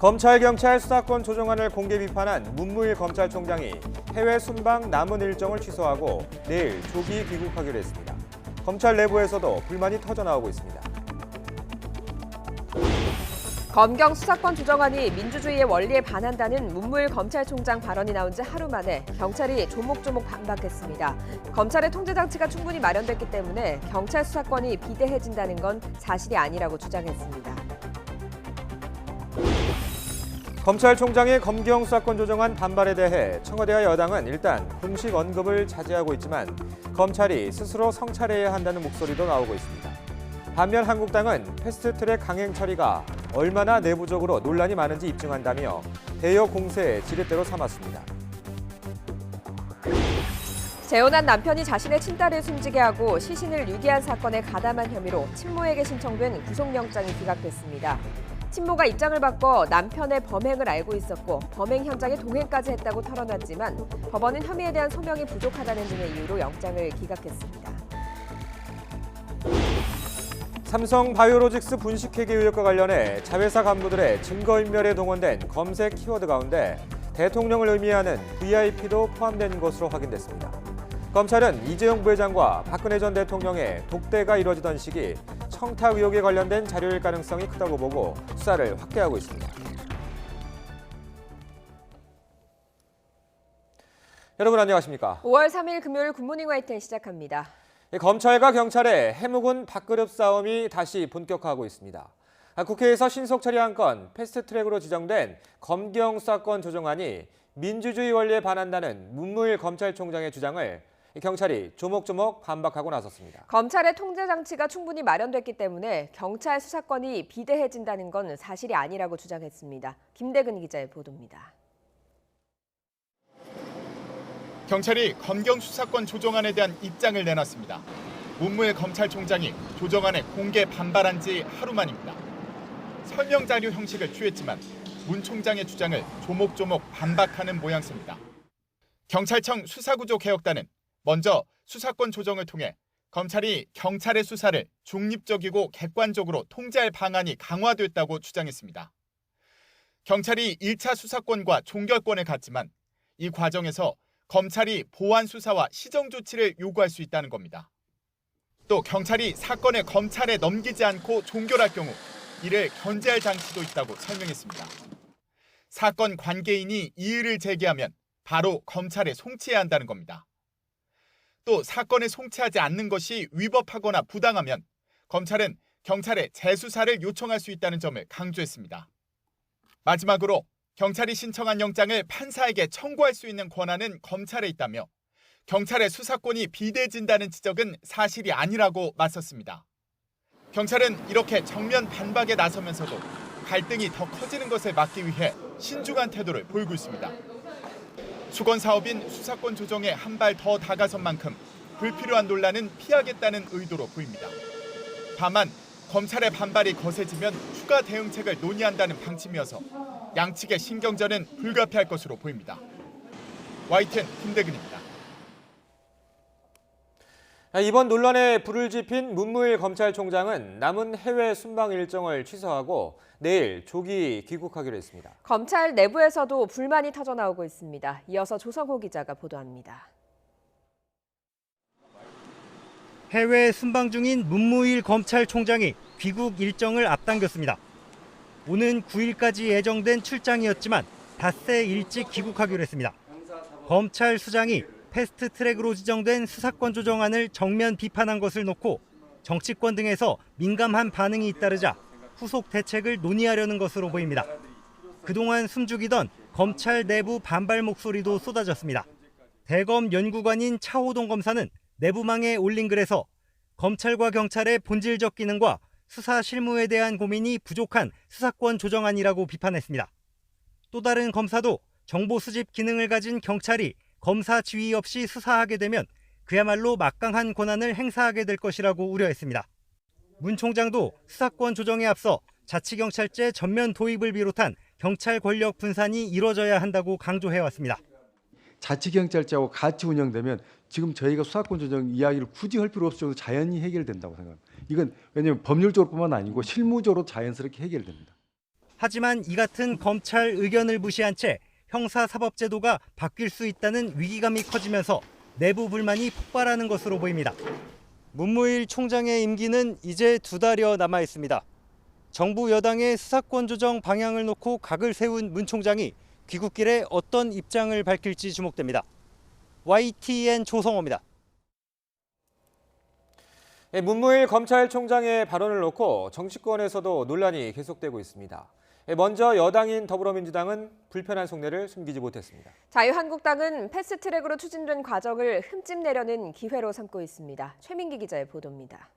검찰, 경찰 수사권 조정안을 공개 비판한 문무일 검찰총장이 해외 순방 남은 일정을 취소하고 내일 조기 귀국하기로 했습니다. 검찰 내부에서도 불만이 터져나오고 있습니다. 검경 수사권 조정안이 민주주의의 원리에 반한다는 문무일 검찰총장 발언이 나온 지 하루 만에 경찰이 조목조목 반박했습니다. 검찰의 통제 장치가 충분히 마련됐기 때문에 경찰 수사권이 비대해진다는 건 사실이 아니라고 주장했습니다. 검찰총장의 검경 수사권 조정안 반발에 대해 청와대와 여당은 일단 공식 언급을 자제하고 있지만 검찰이 스스로 성찰해야 한다는 목소리도 나오고 있습니다. 반면 한국당은 패스트트랙 강행 처리가 얼마나 내부적으로 논란이 많은지 입증한다며 대여 공세에 지렛대로 삼았습니다. 재혼한 남편이 자신의 친딸을 숨지게 하고 시신을 유기한 사건에 가담한 혐의로 친모에게 신청된 구속영장이 기각됐습니다. 친모가 입장을 바꿔 남편의 범행을 알고 있었고 범행 현장에 동행까지 했다고 털어놨지만 법원은 혐의에 대한 소명이 부족하다는 등의 이유로 영장을 기각했습니다. 삼성 바이오로직스 분식회계 의혹과 관련해 자회사 간부들의 증거인멸에 동원된 검색 키워드 가운데 대통령을 의미하는 VIP도 포함된 것으로 확인됐습니다. 검찰은 이재용 부회장과 박근혜 전 대통령의 독대가 이뤄지던 시기 청탁 의혹에 관련된 자료일 가능성이 크다고 보고 수사를 확대하고 있습니다. 여러분 안녕하십니까? 5월 3일 금요일 굿모닝 YTN 시작합니다. 검찰과 경찰의 해묵은 밥그릇 싸움이 다시 본격화하고 있습니다. 국회에서 신속 처리한 건 패스트트랙으로 지정된 검경 수사권 조정안이 민주주의 원리에 반한다는 문무일 검찰총장의 주장을 경찰이 조목조목 반박하고 나섰습니다. 검찰의 통제 장치가 충분히 마련됐기 때문에 경찰 수사권이 비대해진다는 건 사실이 아니라고 주장했습니다. 김대근 기자의 보도입니다. 경찰이 검경 수사권 조정안에 대한 입장을 내놨습니다. 문무일 검찰총장이 조정안에 공개 반발한 지 하루 만입니다. 설명 자료 형식을 취했지만 문 총장의 주장을 조목조목 반박하는 모양새입니다. 경찰청 수사구조 개혁단은 먼저 수사권 조정을 통해 검찰이 경찰의 수사를 중립적이고 객관적으로 통제할 방안이 강화됐다고 주장했습니다. 경찰이 1차 수사권과 종결권을 갖지만 이 과정에서 검찰이 보완 수사와 시정 조치를 요구할 수 있다는 겁니다. 또 경찰이 사건을 검찰에 넘기지 않고 종결할 경우 이를 견제할 장치도 있다고 설명했습니다. 사건 관계인이 이의를 제기하면 바로 검찰에 송치해야 한다는 겁니다. 또 사건에 송치하지 않는 것이 위법하거나 부당하면 검찰은 경찰에 재수사를 요청할 수 있다는 점을 강조했습니다. 마지막으로 경찰이 신청한 영장을 판사에게 청구할 수 있는 권한은 검찰에 있다며 경찰의 수사권이 비대해진다는 지적은 사실이 아니라고 맞섰습니다. 경찰은 이렇게 정면 반박에 나서면서도 갈등이 더 커지는 것을 막기 위해 신중한 태도를 보이고 있습니다. 수건 사업인 수사권 조정에 한 발 더 다가선 만큼 불필요한 논란은 피하겠다는 의도로 보입니다. 다만 검찰의 반발이 거세지면 추가 대응책을 논의한다는 방침이어서 양측의 신경전은 불가피할 것으로 보입니다. YTN 김대근입니다. 이번 논란에 불을 지핀 문무일 검찰총장은 남은 해외 순방 일정을 취소하고 내일 조기 귀국하기로 했습니다. 검찰 내부에서도 불만이 터져나오고 있습니다. 이어서 조성호 기자가 보도합니다. 해외 순방 중인 문무일 검찰총장이 귀국 일정을 앞당겼습니다. 오는 9일까지 예정된 출장이었지만 닷새 일찍 귀국하기로 했습니다. 검찰 수장이 패스트트랙으로 지정된 수사권 조정안을 정면 비판한 것을 놓고 정치권 등에서 민감한 반응이 잇따르자 후속 대책을 논의하려는 것으로 보입니다. 그동안 숨죽이던 검찰 내부 반발 목소리도 쏟아졌습니다. 대검 연구관인 차호동 검사는 내부망에 올린 글에서 검찰과 경찰의 본질적 기능과 수사 실무에 대한 고민이 부족한 수사권 조정안이라고 비판했습니다. 또 다른 검사도 정보 수집 기능을 가진 경찰이 검사 지휘 없이 수사하게 되면 그야말로 막강한 권한을 행사하게 될 것이라고 우려했습니다. 문 총장도 수사권 조정에 앞서 자치경찰제 전면 도입을 비롯한 경찰 권력 분산이 이루어져야 한다고 강조해왔습니다. 자치경찰제하고 같이 운영되면 지금 저희가 수사권 조정 이야기를 굳이 할 필요 없을 정도로 자연히 해결된다고 생각합니다. 이건 왜냐하면 법률적으로뿐만 아니고 실무적으로 자연스럽게 해결됩니다. 하지만 이 같은 검찰 의견을 무시한 채 형사사법제도가 바뀔 수 있다는 위기감이 커지면서 내부 불만이 폭발하는 것으로 보입니다. 문무일 총장의 임기는 이제 2달여 남아 있습니다. 정부 여당의 수사권 조정 방향을 놓고 각을 세운 문 총장이 귀국길에 어떤 입장을 밝힐지 주목됩니다. YTN 조성호입니다. 문무일 검찰총장의 발언을 놓고 정치권에서도 논란이 계속되고 있습니다. 먼저 여당인 더불어민주당은 불편한 속내를 숨기지 못했습니다. 자유한국당은 패스트트랙으로 추진된 과정을 흠집내려는 기회로 삼고 있습니다. 최민기 기자의 보도입니다.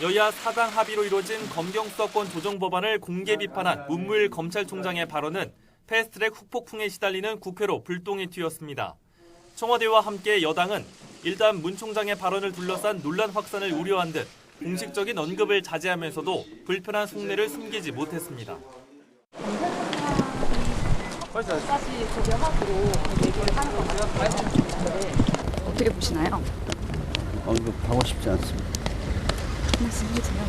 여야 사당 합의로 이루어진 검경수사권 조정 법안을 공개 비판한 문무일 검찰총장의 발언은 패스트트랙 후폭풍에 시달리는 국회로 불똥이 튀었습니다. 청와대와 함께 여당은 일단 문 총장의 발언을 둘러싼 논란 확산을 우려한 듯 공식적인 언급을 자제하면서도 불편한 속내를 숨기지 못했습니다. 다시 조정하기로 얘기를 하는 것 같아요. 말씀드렸는데 어떻게 보시나요? 언급하고 싶지 않습니다. 말씀해주세요.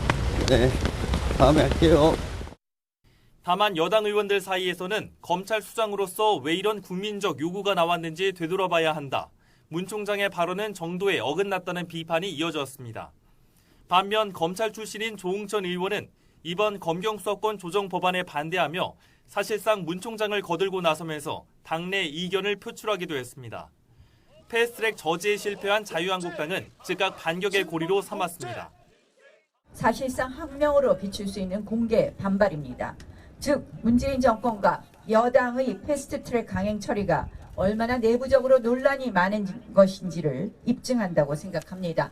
네, 다음에 할게요. 다만 여당 의원들 사이에서는 검찰 수장으로서 왜 이런 국민적 요구가 나왔는지 되돌아봐야 한다. 문 총장의 발언은 정도에 어긋났다는 비판이 이어졌습니다. 반면 검찰 출신인 조응천 의원은 이번 검경수사권 조정 법안에 반대하며 사실상 문 총장을 거들고 나서면서 당내 이견을 표출하기도 했습니다. 패스트트랙 저지에 실패한 자유한국당은 즉각 반격의 고리로 삼았습니다. 사실상 항명으로 비출 수 있는 공개 반발입니다. 즉 문재인 정권과 여당의 패스트트랙 강행 처리가 얼마나 내부적으로 논란이 많은 것인지를 입증한다고 생각합니다.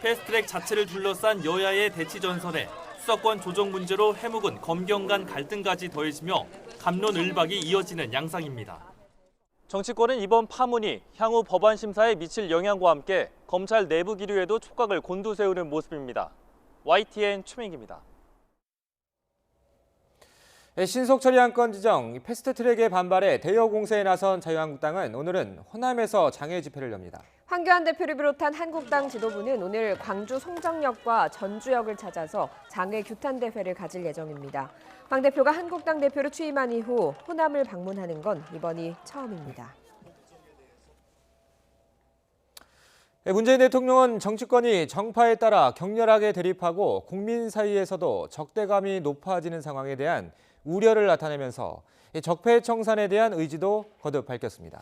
패스트트랙 자체를 둘러싼 여야의 대치 전선에 수사권 조정 문제로 해묵은 검경 간 갈등까지 더해지며 갑론을박이 이어지는 양상입니다. 정치권은 이번 파문이 향후 법안 심사에 미칠 영향과 함께 검찰 내부 기류에도 촉각을 곤두세우는 모습입니다. YTN 최민기입니다. 신속 처리 안건 지정 패스트트랙의 반발에 대여 공세에 나선 자유한국당은 오늘은 호남에서 장애 집회를 엽니다. 황교안 대표를 비롯한 한국당 지도부는 오늘 광주 송정역과 전주역을 찾아서 장애 규탄 대회를 가질 예정입니다. 황 대표가 한국당 대표로 취임한 이후 호남을 방문하는 건 이번이 처음입니다. 문재인 대통령은 정치권이 정파에 따라 격렬하게 대립하고 국민 사이에서도 적대감이 높아지는 상황에 대한 우려를 나타내면서 적폐 청산에 대한 의지도 거듭 밝혔습니다.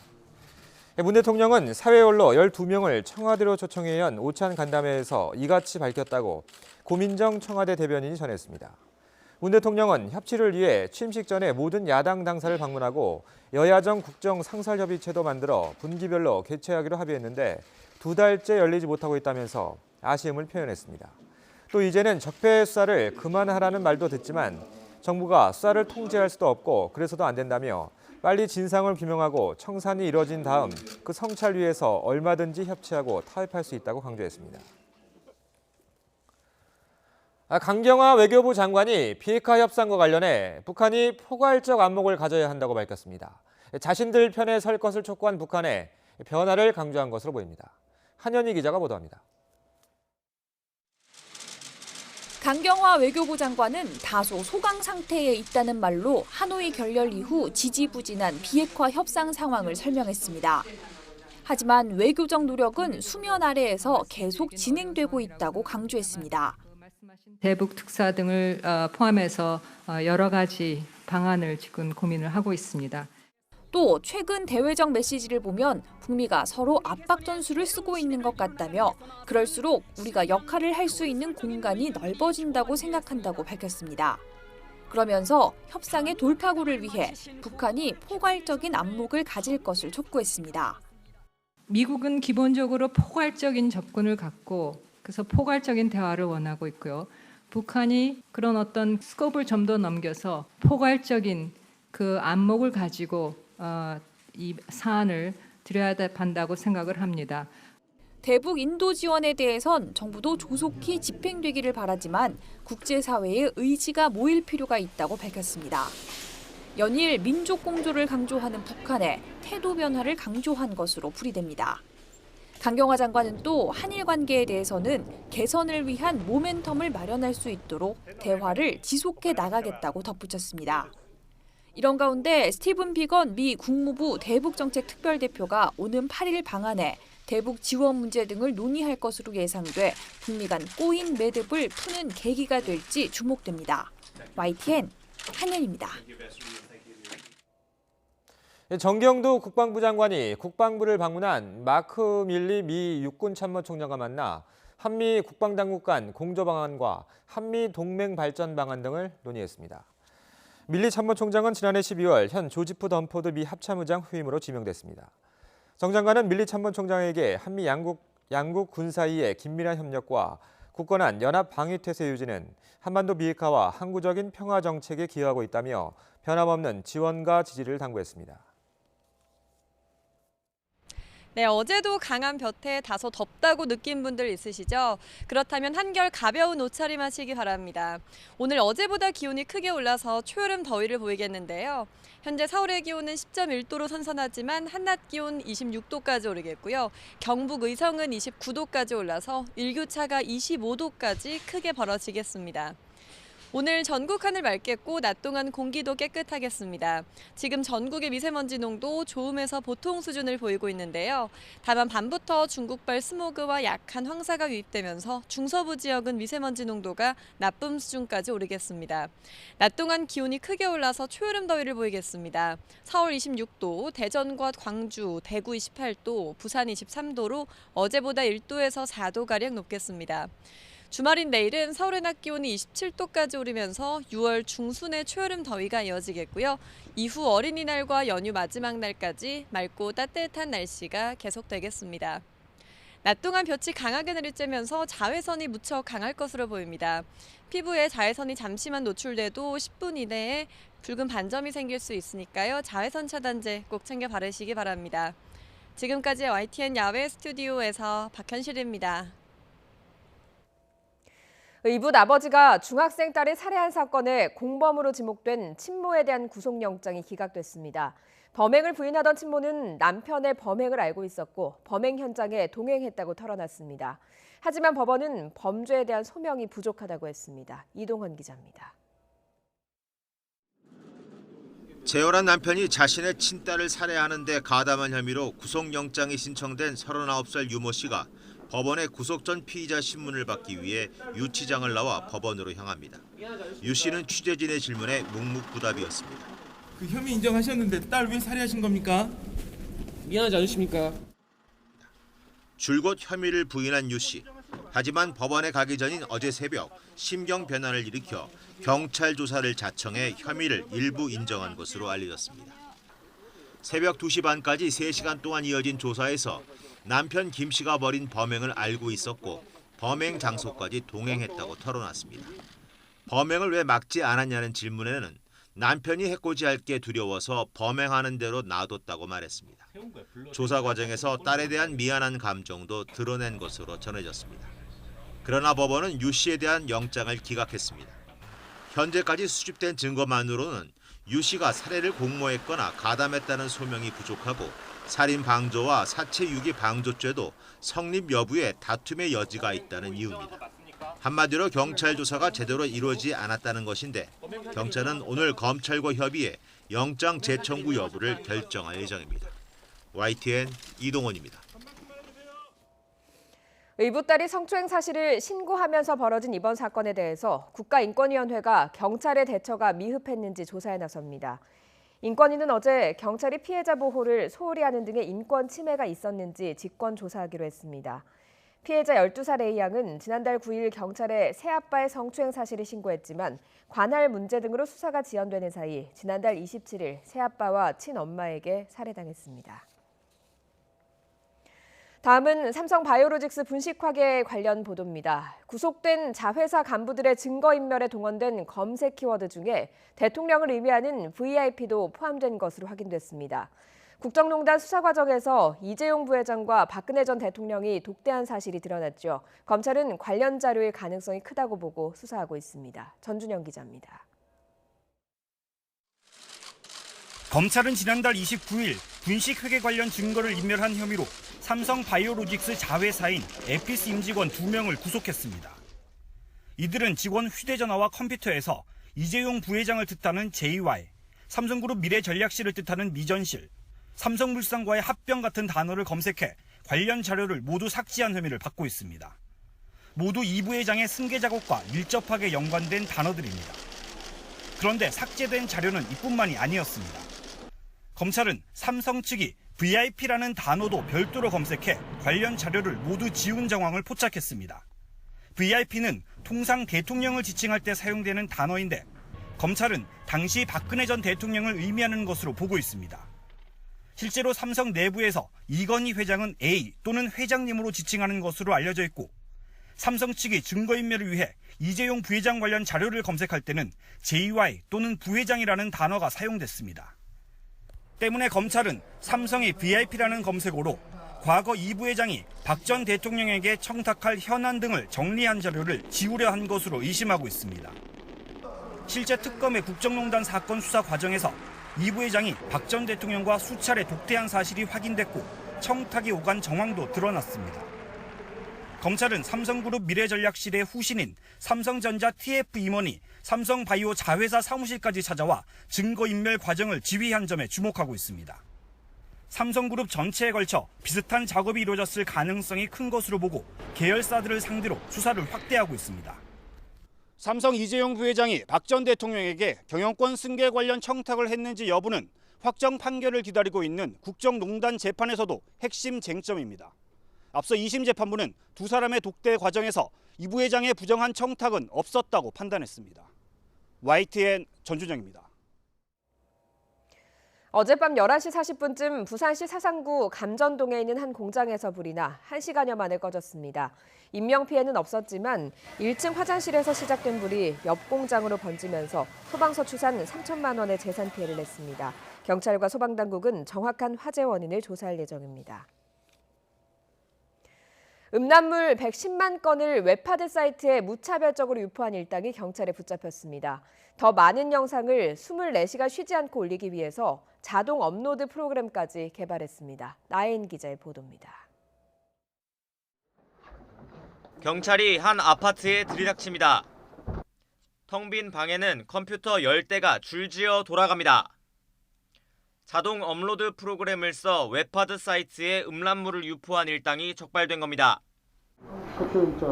문 대통령은 사회원로 12명을 청와대로 초청해 연 오찬 간담회에서 이같이 밝혔다고 고민정 청와대 대변인이 전했습니다. 문 대통령은 협치를 위해 취임식 전에 모든 야당 당사를 방문하고 여야정 국정 상설협의체도 만들어 분기별로 개최하기로 합의했는데 2달째 열리지 못하고 있다면서 아쉬움을 표현했습니다. 또 이제는 적폐 수사를 그만하라는 말도 듣지만 정부가 수사를 통제할 수도 없고 그래서도 안 된다며 빨리 진상을 규명하고 청산이 이뤄진 다음 그 성찰 위해서 얼마든지 협치하고 타협할 수 있다고 강조했습니다. 강경화 외교부 장관이 비핵화 협상과 관련해 북한이 포괄적 안목을 가져야 한다고 밝혔습니다. 자신들 편에 설 것을 촉구한 북한에 변화를 강조한 것으로 보입니다. 한현희 기자가 보도합니다. 강경화 외교부 장관은 다소 소강 상태에 있다는 말로 하노이 결렬 이후 지지부진한 비핵화 협상 상황을 설명했습니다. 하지만 외교적 노력은 수면 아래에서 계속 진행되고 있다고 강조했습니다. 대북 특사 등을 포함해서 여러 가지 방안을 지금 고민을 하고 있습니다. 또 최근 대외적 메시지를 보면 북미가 서로 압박 전술을 쓰고 있는 것 같다며 그럴수록 우리가 역할을 할 수 있는 공간이 넓어진다고 생각한다고 밝혔습니다. 그러면서 협상의 돌파구를 위해 북한이 포괄적인 안목을 가질 것을 촉구했습니다. 미국은 기본적으로 포괄적인 접근을 갖고 그래서 포괄적인 대화를 원하고 있고요. 북한이 그런 어떤 스코프를 좀 더 넘겨서 포괄적인 그 안목을 가지고 이 사안을 들여야 한다고 생각을 합니다. 대북 인도 지원에 대해선 정부도 조속히 집행되기를 바라지만 국제사회의 의지가 모일 필요가 있다고 밝혔습니다. 연일 민족 공조를 강조하는 북한의 태도 변화를 강조한 것으로 풀이됩니다. 강경화 장관은 또 한일 관계에 대해서는 개선을 위한 모멘텀을 마련할 수 있도록 대화를 지속해 나가겠다고 덧붙였습니다. 이런 가운데 스티븐 비건 미 국무부 대북정책특별대표가 오는 8일 방한해 대북 지원 문제 등을 논의할 것으로 예상돼 북미 간 꼬인 매듭을 푸는 계기가 될지 주목됩니다. YTN 한연입니다. 정경도 국방부 장관이 국방부를 방문한 마크 밀리 미 육군 참모총장과 만나 한미 국방당국 간 공조 방안과 한미 동맹 발전 방안 등을 논의했습니다. 밀리 참모총장은 지난해 12월 현 조지프 덤포드 미 합참의장 후임으로 지명됐습니다. 정 장관은 밀리 참모총장에게 한미 양국 군 사이의 긴밀한 협력과 굳건한 연합 방위 태세 유지는 한반도 비핵화와 항구적인 평화 정책에 기여하고 있다며 변함없는 지원과 지지를 당부했습니다. 네, 어제도 강한 볕에 다소 덥다고 느낀 분들 있으시죠? 그렇다면 한결 가벼운 옷차림 하시기 바랍니다. 오늘 어제보다 기온이 크게 올라서 초여름 더위를 보이겠는데요. 현재 서울의 기온은 10.1도로 선선하지만 한낮 기온 26도까지 오르겠고요. 경북 의성은 29도까지 올라서 일교차가 25도까지 크게 벌어지겠습니다. 오늘 전국 하늘 맑겠고 낮 동안 공기도 깨끗하겠습니다. 지금 전국의 미세먼지 농도 좋음에서 보통 수준을 보이고 있는데요. 다만 밤부터 중국발 스모그와 약한 황사가 유입되면서 중서부 지역은 미세먼지 농도가 나쁨 수준까지 오르겠습니다. 낮 동안 기온이 크게 올라서 초여름 더위를 보이겠습니다. 서울 26도, 대전과 광주, 대구 28도, 부산 23도로 어제보다 1도에서 4도가량 높겠습니다. 주말인 내일은 서울의 낮 기온이 27도까지 오르면서 6월 중순의 초여름 더위가 이어지겠고요. 이후 어린이날과 연휴 마지막 날까지 맑고 따뜻한 날씨가 계속되겠습니다. 낮 동안 볕이 강하게 내리쬐면서 자외선이 무척 강할 것으로 보입니다. 피부에 자외선이 잠시만 노출돼도 10분 이내에 붉은 반점이 생길 수 있으니까요. 자외선 차단제 꼭 챙겨 바르시기 바랍니다. 지금까지 YTN 야외 스튜디오에서 박현실입니다. 이분 아버지가 중학생 딸을 살해한 사건에 공범으로 지목된 친모에 대한 구속영장이 기각됐습니다. 범행을 부인하던 친모는 남편의 범행을 알고 있었고 범행 현장에 동행했다고 털어놨습니다. 하지만 법원은 범죄에 대한 소명이 부족하다고 했습니다. 이동헌 기자입니다. 재혼한 남편이 자신의 친딸을 살해하는 데 가담한 혐의로 구속영장이 신청된 39살 유모 씨가 법원의 구속 전 피의자 신문을 받기 위해 유치장을 나와 법원으로 향합니다. 유 씨는 취재진의 질문에 묵묵부답이었습니다. 그 혐의 인정하셨는데 딸 왜 살해하신 겁니까? 미안하지 않으십니까? 줄곧 혐의를 부인한 유 씨. 하지만 법원에 가기 전인 어제 새벽 심경 변환을 일으켜 경찰 조사를 자청해 혐의를 일부 인정한 것으로 알려졌습니다. 새벽 2시 반까지 3시간 동안 이어진 조사에서 남편 김 씨가 벌인 범행을 알고 있었고 범행 장소까지 동행했다고 털어놨습니다. 범행을 왜 막지 않았냐는 질문에는 남편이 해코지할 게 두려워서 범행하는 대로 놔뒀다고 말했습니다. 조사 과정에서 딸에 대한 미안한 감정도 드러낸 것으로 전해졌습니다. 그러나 법원은 유 씨에 대한 영장을 기각했습니다. 현재까지 수집된 증거만으로는 유 씨가 살해를 공모했거나 가담했다는 소명이 부족하고 살인 방조와 사체 유기 방조죄도 성립 여부에 다툼의 여지가 있다는 이유입니다. 한마디로 경찰 조사가 제대로 이루어지지 않았다는 것인데 경찰은 오늘 검찰과 협의해 영장 재청구 여부를 결정할 예정입니다. YTN 이동원입니다. 의붓 딸이 성추행 사실을 신고하면서 벌어진 이번 사건에 대해서 국가인권위원회가 경찰의 대처가 미흡했는지 조사에 나섭니다. 인권위는 어제 경찰이 피해자 보호를 소홀히 하는 등의 인권 침해가 있었는지 직권 조사하기로 했습니다. 피해자 12살 A 양은 지난달 9일 경찰에 새아빠의 성추행 사실을 신고했지만 관할 문제 등으로 수사가 지연되는 사이 지난달 27일 새아빠와 친엄마에게 살해당했습니다. 다음은 삼성바이오로직스 분식화계 관련 보도입니다. 구속된 자회사 간부들의 증거인멸에 동원된 검색 키워드 중에 대통령을 의미하는 VIP도 포함된 것으로 확인됐습니다. 국정농단 수사 과정에서 이재용 부회장과 박근혜 전 대통령이 독대한 사실이 드러났죠. 검찰은 관련 자료의 가능성이 크다고 보고 수사하고 있습니다. 전준영 기자입니다. 검찰은 지난달 29일 분식회계 관련 증거를 인멸한 혐의로 삼성 바이오로직스 자회사인 에피스 임직원 2명을 구속했습니다. 이들은 직원 휴대전화와 컴퓨터에서 이재용 부회장을 뜻하는 JY, 삼성그룹 미래전략실을 뜻하는 미전실, 삼성물산과의 합병 같은 단어를 검색해 관련 자료를 모두 삭제한 혐의를 받고 있습니다. 모두 이 부회장의 승계 작업과 밀접하게 연관된 단어들입니다. 그런데 삭제된 자료는 이뿐만이 아니었습니다. 검찰은 삼성 측이 VIP라는 단어도 별도로 검색해 관련 자료를 모두 지운 정황을 포착했습니다. VIP는 통상 대통령을 지칭할 때 사용되는 단어인데 검찰은 당시 박근혜 전 대통령을 의미하는 것으로 보고 있습니다. 실제로 삼성 내부에서 이건희 회장은 A 또는 회장님으로 지칭하는 것으로 알려져 있고 삼성 측이 증거인멸을 위해 이재용 부회장 관련 자료를 검색할 때는 JY 또는 부회장이라는 단어가 사용됐습니다. 때문에 검찰은 삼성의 VIP라는 검색어로 과거 이 부회장이 박 전 대통령에게 청탁할 현안 등을 정리한 자료를 지우려 한 것으로 의심하고 있습니다. 실제 특검의 국정농단 사건 수사 과정에서 이 부회장이 박 전 대통령과 수차례 독대한 사실이 확인됐고 청탁이 오간 정황도 드러났습니다. 검찰은 삼성그룹 미래전략실의 후신인 삼성전자 TF 임원이 삼성바이오 자회사 사무실까지 찾아와 증거인멸 과정을 지휘한 점에 주목하고 있습니다. 삼성그룹 전체에 걸쳐 비슷한 작업이 이루어졌을 가능성이 큰 것으로 보고 계열사들을 상대로 수사를 확대하고 있습니다. 삼성 이재용 부회장이 박 전 대통령에게 경영권 승계 관련 청탁을 했는지 여부는 확정 판결을 기다리고 있는 국정농단 재판에서도 핵심 쟁점입니다. 앞서 2심 재판부는 두 사람의 독대 과정에서 이 부회장의 부정한 청탁은 없었다고 판단했습니다. YTN 전준영입니다. 어젯밤 11시 40분쯤 부산시 사상구 감전동에 있는 한 공장에서 불이 나 1시간여 만에 꺼졌습니다. 인명피해는 없었지만 1층 화장실에서 시작된 불이 옆 공장으로 번지면서 소방서 추산 3천만 원의 재산 피해를 냈습니다. 경찰과 소방당국은 정확한 화재 원인을 조사할 예정입니다. 음란물 110만 건을 웹하드 사이트에 무차별적으로 유포한 일당이 경찰에 붙잡혔습니다. 더 많은 영상을 24시간 쉬지 않고 올리기 위해서 자동 업로드 프로그램까지 개발했습니다. 나혜인 기자의 보도입니다. 경찰이 한 아파트에 들이닥칩니다. 텅 빈 방에는 컴퓨터 10대가 줄지어 돌아갑니다. 자동 업로드 프로그램을 써 웹하드 사이트에 음란물을 유포한 일당이 적발된 겁니다. 사표일자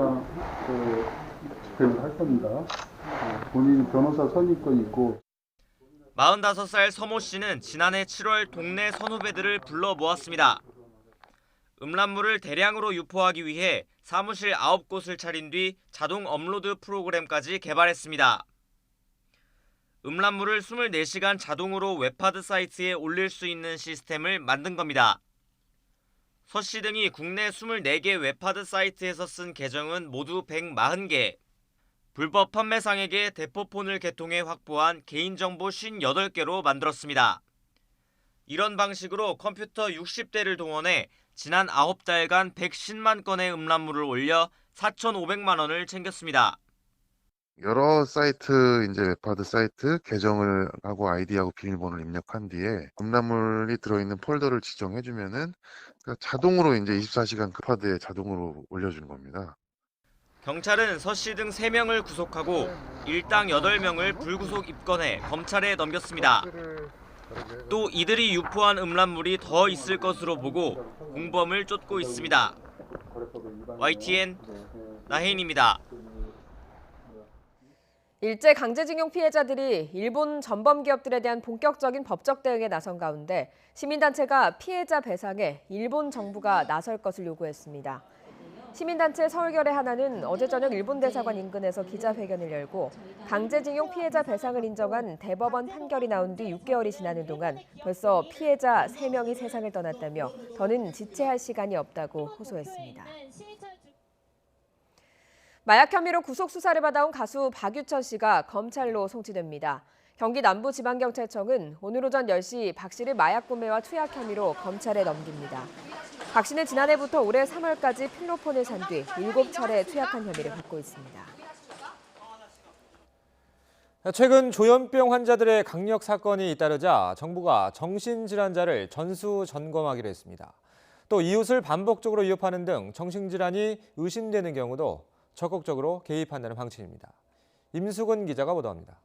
집행을 할 겁니다. 본인이 변호사 선임권이 있고. 45살 서모 씨는 지난해 7월 동네 선후배들을 불러 모았습니다. 음란물을 대량으로 유포하기 위해 사무실 9곳을 차린 뒤 자동 업로드 프로그램까지 개발했습니다. 음란물을 24시간 자동으로 웹하드 사이트에 올릴 수 있는 시스템을 만든 겁니다. 서 씨 등이 국내 24개 웹하드 사이트에서 쓴 계정은 모두 140개. 불법 판매상에게 대포폰을 개통해 확보한 개인정보 58개로 만들었습니다. 이런 방식으로 컴퓨터 60대를 동원해 지난 9달간 110만 건의 음란물을 올려 4,500만 원을 챙겼습니다. 여러 사이트, 이제 웹하드 사이트 계정을 하고 아이디하고 비밀번호를 입력한 뒤에 음란물이 들어있는 폴더를 지정해주면은 자동으로 이제 24시간 그 파드에 자동으로 올려주는 겁니다. 경찰은 서 씨 등 3명을 구속하고 일당 8명을 불구속 입건해 검찰에 넘겼습니다. 또 이들이 유포한 음란물이 더 있을 것으로 보고 공범을 쫓고 있습니다. YTN 나혜인입니다. 일제 강제징용 피해자들이 일본 전범 기업들에 대한 본격적인 법적 대응에 나선 가운데 시민단체가 피해자 배상에 일본 정부가 나설 것을 요구했습니다. 시민단체 서울결의 하나는 어제 저녁 일본 대사관 인근에서 기자회견을 열고 강제징용 피해자 배상을 인정한 대법원 판결이 나온 뒤 6개월이 지나는 동안 벌써 피해자 3명이 세상을 떠났다며 더는 지체할 시간이 없다고 호소했습니다. 마약 혐의로 구속 수사를 받아온 가수 박유천 씨가 검찰로 송치됩니다. 경기 남부지방경찰청은 오늘 오전 10시 박 씨를 마약 구매와 투약 혐의로 검찰에 넘깁니다. 박 씨는 지난해부터 올해 3월까지 필로폰을 산 뒤 7차례 투약한 혐의를 받고 있습니다. 최근 조현병 환자들의 강력 사건이 잇따르자 정부가 정신질환자를 전수 점검하기로 했습니다. 또 이웃을 반복적으로 위협하는 등 정신질환이 의심되는 경우도 적극적으로 개입한다는 방침입니다. 임수근 기자가 보도합니다.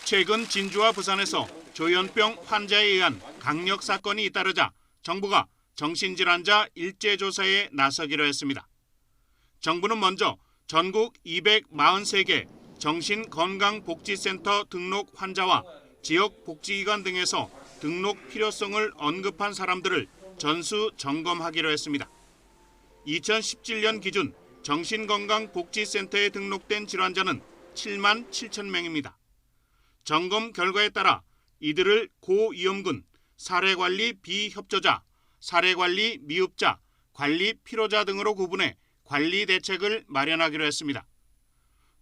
최근 진주와 부산에서 조현병 환자에 의한 강력 사건이 잇따르자 정부가 정신질환자 일제조사에 나서기로 했습니다. 정부는 먼저 전국 243개 정신건강복지센터 등록 환자와 지역 복지기관 등에서 등록 필요성을 언급한 사람들을 전수 점검하기로 했습니다. 2017년 기준 정신건강복지센터에 등록된 질환자는 7만 7천 명입니다. 점검 결과에 따라 이들을 고위험군, 사례관리 비협조자, 사례관리 미흡자, 관리 필요자 등으로 구분해 관리 대책을 마련하기로 했습니다.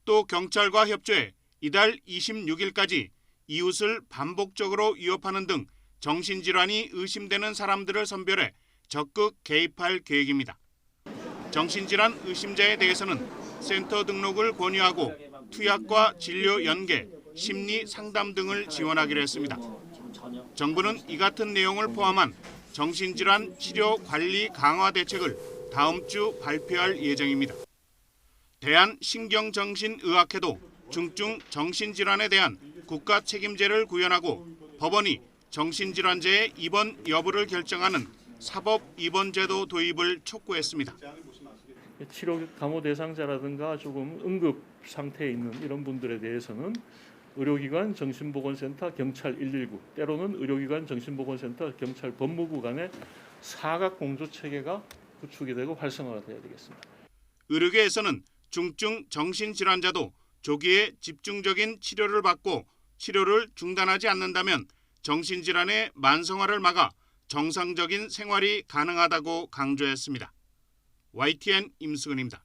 또 경찰과 협조해 이달 26일까지 이웃을 반복적으로 위협하는 등 정신질환이 의심되는 사람들을 선별해 적극 개입할 계획입니다. 정신질환 의심자에 대해서는 센터 등록을 권유하고 투약과 진료 연계, 심리 상담 등을 지원하기로 했습니다. 정부는 이 같은 내용을 포함한 정신질환 치료 관리 강화 대책을 다음 주 발표할 예정입니다. 대한신경정신의학회도 중증 정신질환에 대한 국가 책임제를 구현하고 법원이 정신질환자의 입원 여부를 결정하는 사법 입원제도 도입을 촉구했습니다. 치료 감호 대상자라든가 조금 응급 상태에 있는 이런 분들에 대해서는 의료기관, 정신보건센터, 경찰 119, 때로는 의료기관, 정신보건센터, 경찰, 법무부 간의 사각 공조 체계가 구축이 되고 활성화가 돼야 되겠습니다. 의료계에서는 중증 정신질환자도 조기에 집중적인 치료를 받고 치료를 중단하지 않는다면 정신질환의 만성화를 막아 정상적인 생활이 가능하다고 강조했습니다. YTN 임수근입니다.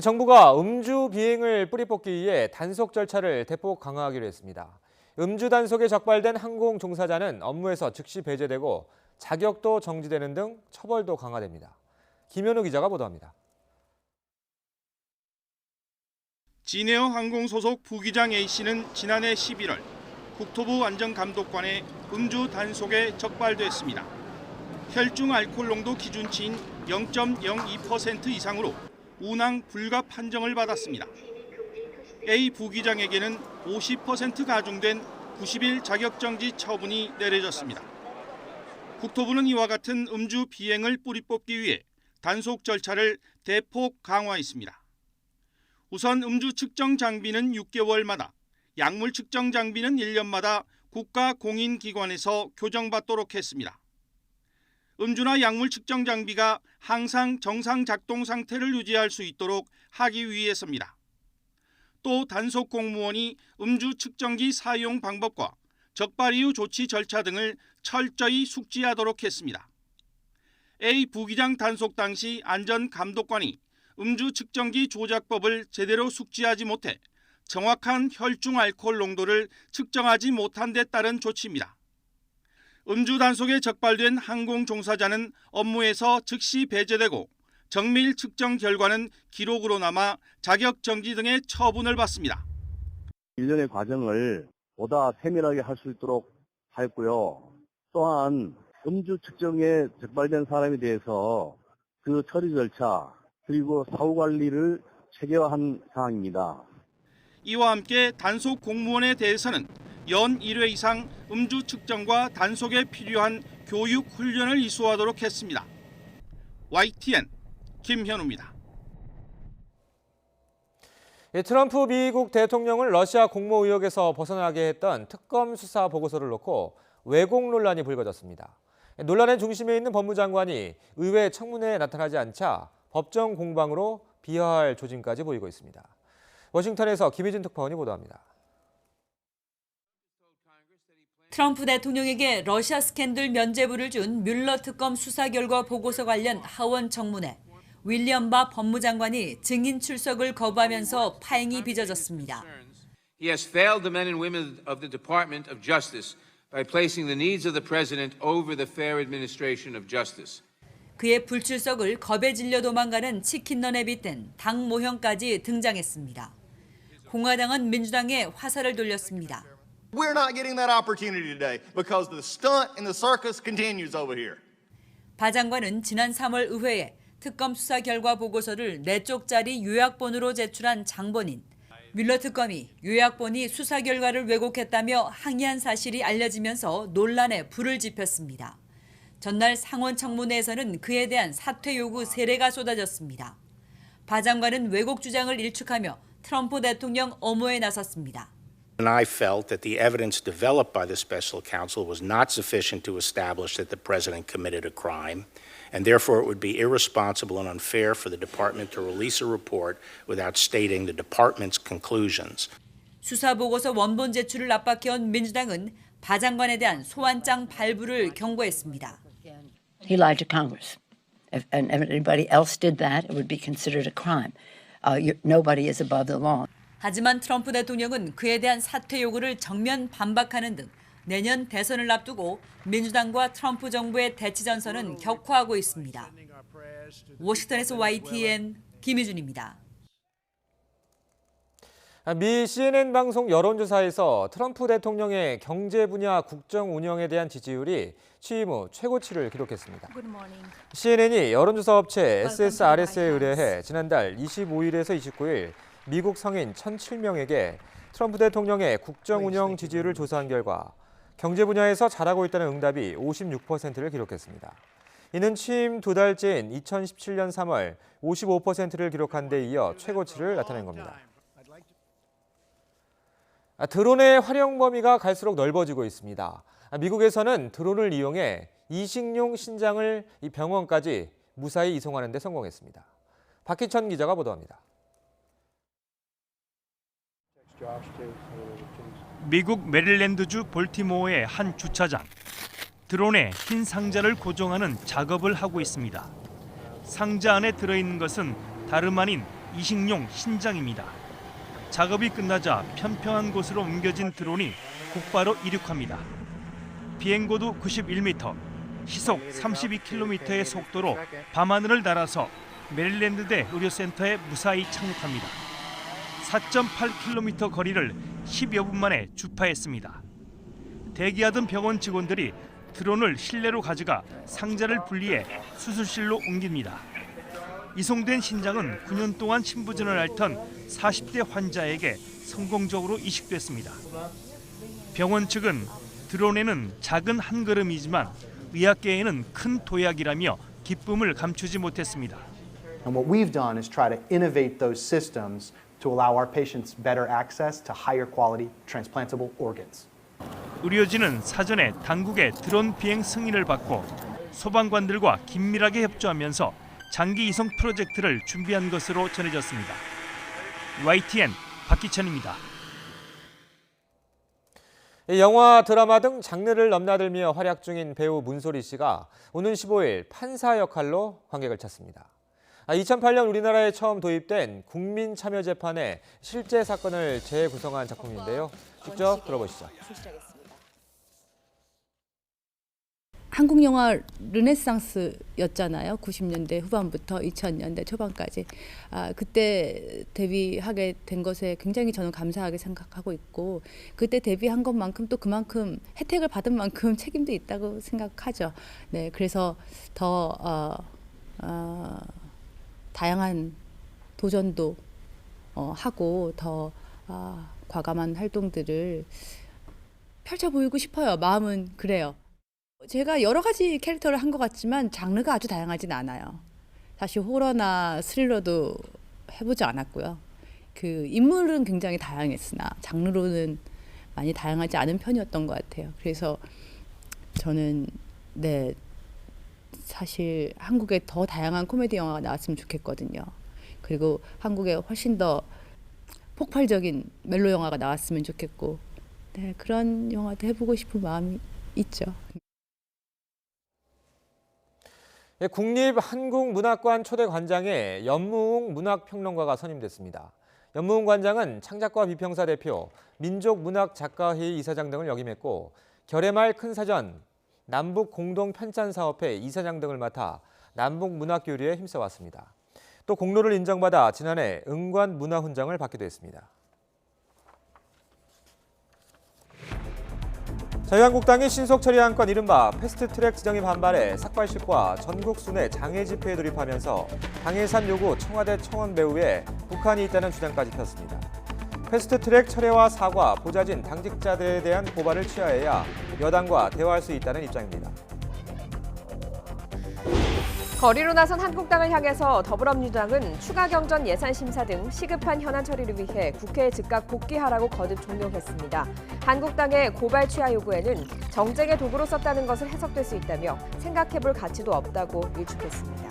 정부가 음주 비행을 뿌리 뽑기 위해 단속 절차를 대폭 강화하기로 했습니다. 음주 단속에 적발된 항공 종사자는 업무에서 즉시 배제되고 자격도 정지되는 등 처벌도 강화됩니다. 김현우 기자가 보도합니다. 진에어 항공 소속 부기장 A씨는 지난해 11월 국토부 안전감독관의 음주 단속에 적발됐습니다. 혈중 알코올 농도 기준치인 0.02% 이상으로 운항 불가 판정을 받았습니다. A 부기장에게는 50% 가중된 90일 자격정지 처분이 내려졌습니다. 국토부는 이와 같은 음주 비행을 뿌리 뽑기 위해 단속 절차를 대폭 강화했습니다. 우선 음주 측정 장비는 6개월마다, 약물 측정 장비는 1년마다 국가 공인기관에서 교정받도록 했습니다. 음주나 약물 측정 장비가 항상 정상 작동 상태를 유지할 수 있도록 하기 위해서입니다. 또 단속 공무원이 음주 측정기 사용 방법과 적발 이후 조치 절차 등을 철저히 숙지하도록 했습니다. A 부기장 단속 당시 안전감독관이 음주 측정기 조작법을 제대로 숙지하지 못해 정확한 혈중 알코올 농도를 측정하지 못한 데 따른 조치입니다. 음주 단속에 적발된 항공 종사자는 업무에서 즉시 배제되고 정밀 측정 결과는 기록으로 남아 자격 정지 등의 처분을 받습니다. 일련의 과정을 보다 세밀하게 할 수 있도록 하였고요. 또한 음주 측정에 적발된 사람에 대해서 그 처리 절차 그리고 사후 관리를 체계화한 사항입니다. 이와 함께 단속 공무원에 대해서는 연 1회 이상 음주 측정과 단속에 필요한 교육 훈련을 이수하도록 했습니다. YTN 김현우입니다. 트럼프 미국 대통령을 러시아 공모 의혹에서 벗어나게 했던 특검 수사 보고서를 놓고 왜곡 논란이 불거졌습니다. 논란의 중심에 있는 법무장관이 의회 청문회에 나타나지 않자 법정 공방으로 비하할 조짐까지 보이고 있습니다. 워싱턴에서 김희진 특파원이 보도합니다. 트럼프 대통령에게 러시아 스캔들 면죄부를 준 뮬러 특검 수사 결과 보고서 관련 하원 청문회. 윌리엄 바 법무장관이 증인 출석을 거부하면서 파행이 빚어졌습니다. He has failed the men and women of the Department of Justice by placing the needs of the president over the fair administration of justice. 그의 불출석을 겁에 질려 도망가는 치킨런에 빗댄 당 모형까지 등장했습니다. 공화당은 민주당에 화살을 돌렸습니다. We're not getting that opportunity today because the stunt and the circus continues over here. 바 장관은 지난 3월 의회에 특검 수사 결과 보고서를 4쪽짜리 요약본으로 제출한 장본인, 뮬러 특검이 요약본이 수사 결과를 왜곡했다며 항의한 사실이 알려지면서 논란에 불을 지폈습니다. 전날 상원 청문회에서는 그에 대한 사퇴 요구 세례가 쏟아졌습니다. 바 장관은 왜곡 주장을 일축하며 트럼프 대통령 엄호에 나섰습니다. And I felt that the evidence developed by the special counsel was not sufficient to establish that the president committed a crime, and therefore it would be irresponsible and unfair for the department to release a report without stating the department's conclusions. 수사 보고서 원본 제출을 압박해온 민주당은 바 장관에 대한 소환장 발부를 경고했습니다. He lied to Congress. If anybody else did that, it would be considered a crime. Nobody is above the law. 하지만 트럼프 대통령은 그에 대한 사퇴 요구를 정면 반박하는 등 내년 대선을 앞두고 민주당과 트럼프 정부의 대치 전선은 격화하고 있습니다. 워싱턴에서 YTN 김희준입니다. 미 CNN 방송 여론조사에서 트럼프 대통령의 경제 분야 국정 운영에 대한 지지율이 취임 후 최고치를 기록했습니다. CNN이 여론조사 업체 SSRS에 의뢰해 지난달 25일에서 29일 미국 성인 1,007명에게 트럼프 대통령의 국정 운영 지지율을 조사한 결과 경제 분야에서 잘하고 있다는 응답이 56%를 기록했습니다. 이는 취임 2달째인 2017년 3월 55%를 기록한 데 이어 최고치를 나타낸 겁니다. 드론의 활용 범위가 갈수록 넓어지고 있습니다. 미국에서는 드론을 이용해 이식용 신장을 병원까지 무사히 이송하는 데 성공했습니다. 박희천 기자가 보도합니다. 미국 메릴랜드주 볼티모어의 한 주차장. 드론에 흰 상자를 고정하는 작업을 하고 있습니다. 상자 안에 들어있는 것은 다름 아닌 이식용 신장입니다. 작업이 끝나자 편평한 곳으로 옮겨진 드론이 곧바로 이륙합니다. 비행고도 91m, 시속 32km의 속도로 밤하늘을 날아서 메릴랜드대 의료센터에 무사히 착륙합니다. 4.8km 거리를 10여 분 만에 주파했습니다. 대기하던 병원 직원들이 드론을 실내로 가져가 상자를 분리해 수술실로 옮깁니다. 이송된 신장은 9년 동안 신부전을 앓던 40대 환자에게 성공적으로 이식됐습니다. 병원 측은 드론에는 작은 한 걸음이지만 의학계에는 큰 도약이라며 기쁨을 감추지 못했습니다. And what we've done is try to innovate those systems to allow our patients better access to higher quality transplantable organs. 의료진은 사전에 당국의 드론 비행 승인을 받고 소방관들과 긴밀하게 협조하면서 장기 이송 프로젝트를 준비한 것으로 전해졌습니다. YTN 박기천입니다. 영화, 드라마 등 장르를 넘나들며 활약 중인 배우 문소리 씨가 오는 15일 판사 역할로 관객을 찾습니다. 2008년 우리나라에 처음 도입된 국민참여재판의 실제 사건을 재구성한 작품인데요. 직접 들어보시죠. 한국 영화 르네상스였잖아요. 90년대 후반부터 2000년대 초반까지. 그때 데뷔하게 된 것에 굉장히 저는 감사하게 생각하고 있고 그때 데뷔한 것만큼 또 그만큼 혜택을 받은 만큼 책임도 있다고 생각하죠. 네, 그래서 더 다양한 도전도 하고 더 과감한 활동들을 펼쳐 보이고 싶어요. 마음은 그래요. 제가 여러 가지 캐릭터를 한 것 같지만 장르가 아주 다양하진 않아요. 사실 호러나 스릴러도 해보지 않았고요. 그 인물은 굉장히 다양했으나 장르로는 많이 다양하지 않은 편이었던 것 같아요. 그래서 저는 사실 한국에 더 다양한 코미디 영화가 나왔으면 좋겠거든요. 그리고 한국에 훨씬 더 폭발적인 멜로 영화가 나왔으면 좋겠고 그런 영화도 해보고 싶은 마음이 있죠. 국립한국문학관 초대 관장에 연무웅 문학평론가가 선임됐습니다. 연무웅 관장은 창작과 비평사 대표, 민족문학작가회의 이사장 등을 역임했고 결의말 큰사전, 남북공동편찬사업회 이사장 등을 맡아 남북문학교류에 힘써왔습니다. 또 공로를 인정받아 지난해 응관문화훈장을 받기도 했습니다. 자유한국당이 신속 처리한 건 이른바 패스트트랙 지정에 반발해 삭발식과 전국 순회 장애 집회에 돌입하면서 당해산 요구 청와대 청원 배후에 북한이 있다는 주장까지 폈습니다. 패스트트랙 철회와 사과, 보좌진 당직자들에 대한 고발을 취하해야 여당과 대화할 수 있다는 입장입니다. 거리로 나선 한국당을 향해서 더불어민주당은 추가 경전 예산 심사 등 시급한 현안 처리를 위해 국회에 즉각 복귀하라고 거듭 종용했습니다. 한국당의 고발 취하 요구에는 정쟁의 도구로 썼다는 것을 해석될 수 있다며 생각해볼 가치도 없다고 일축했습니다.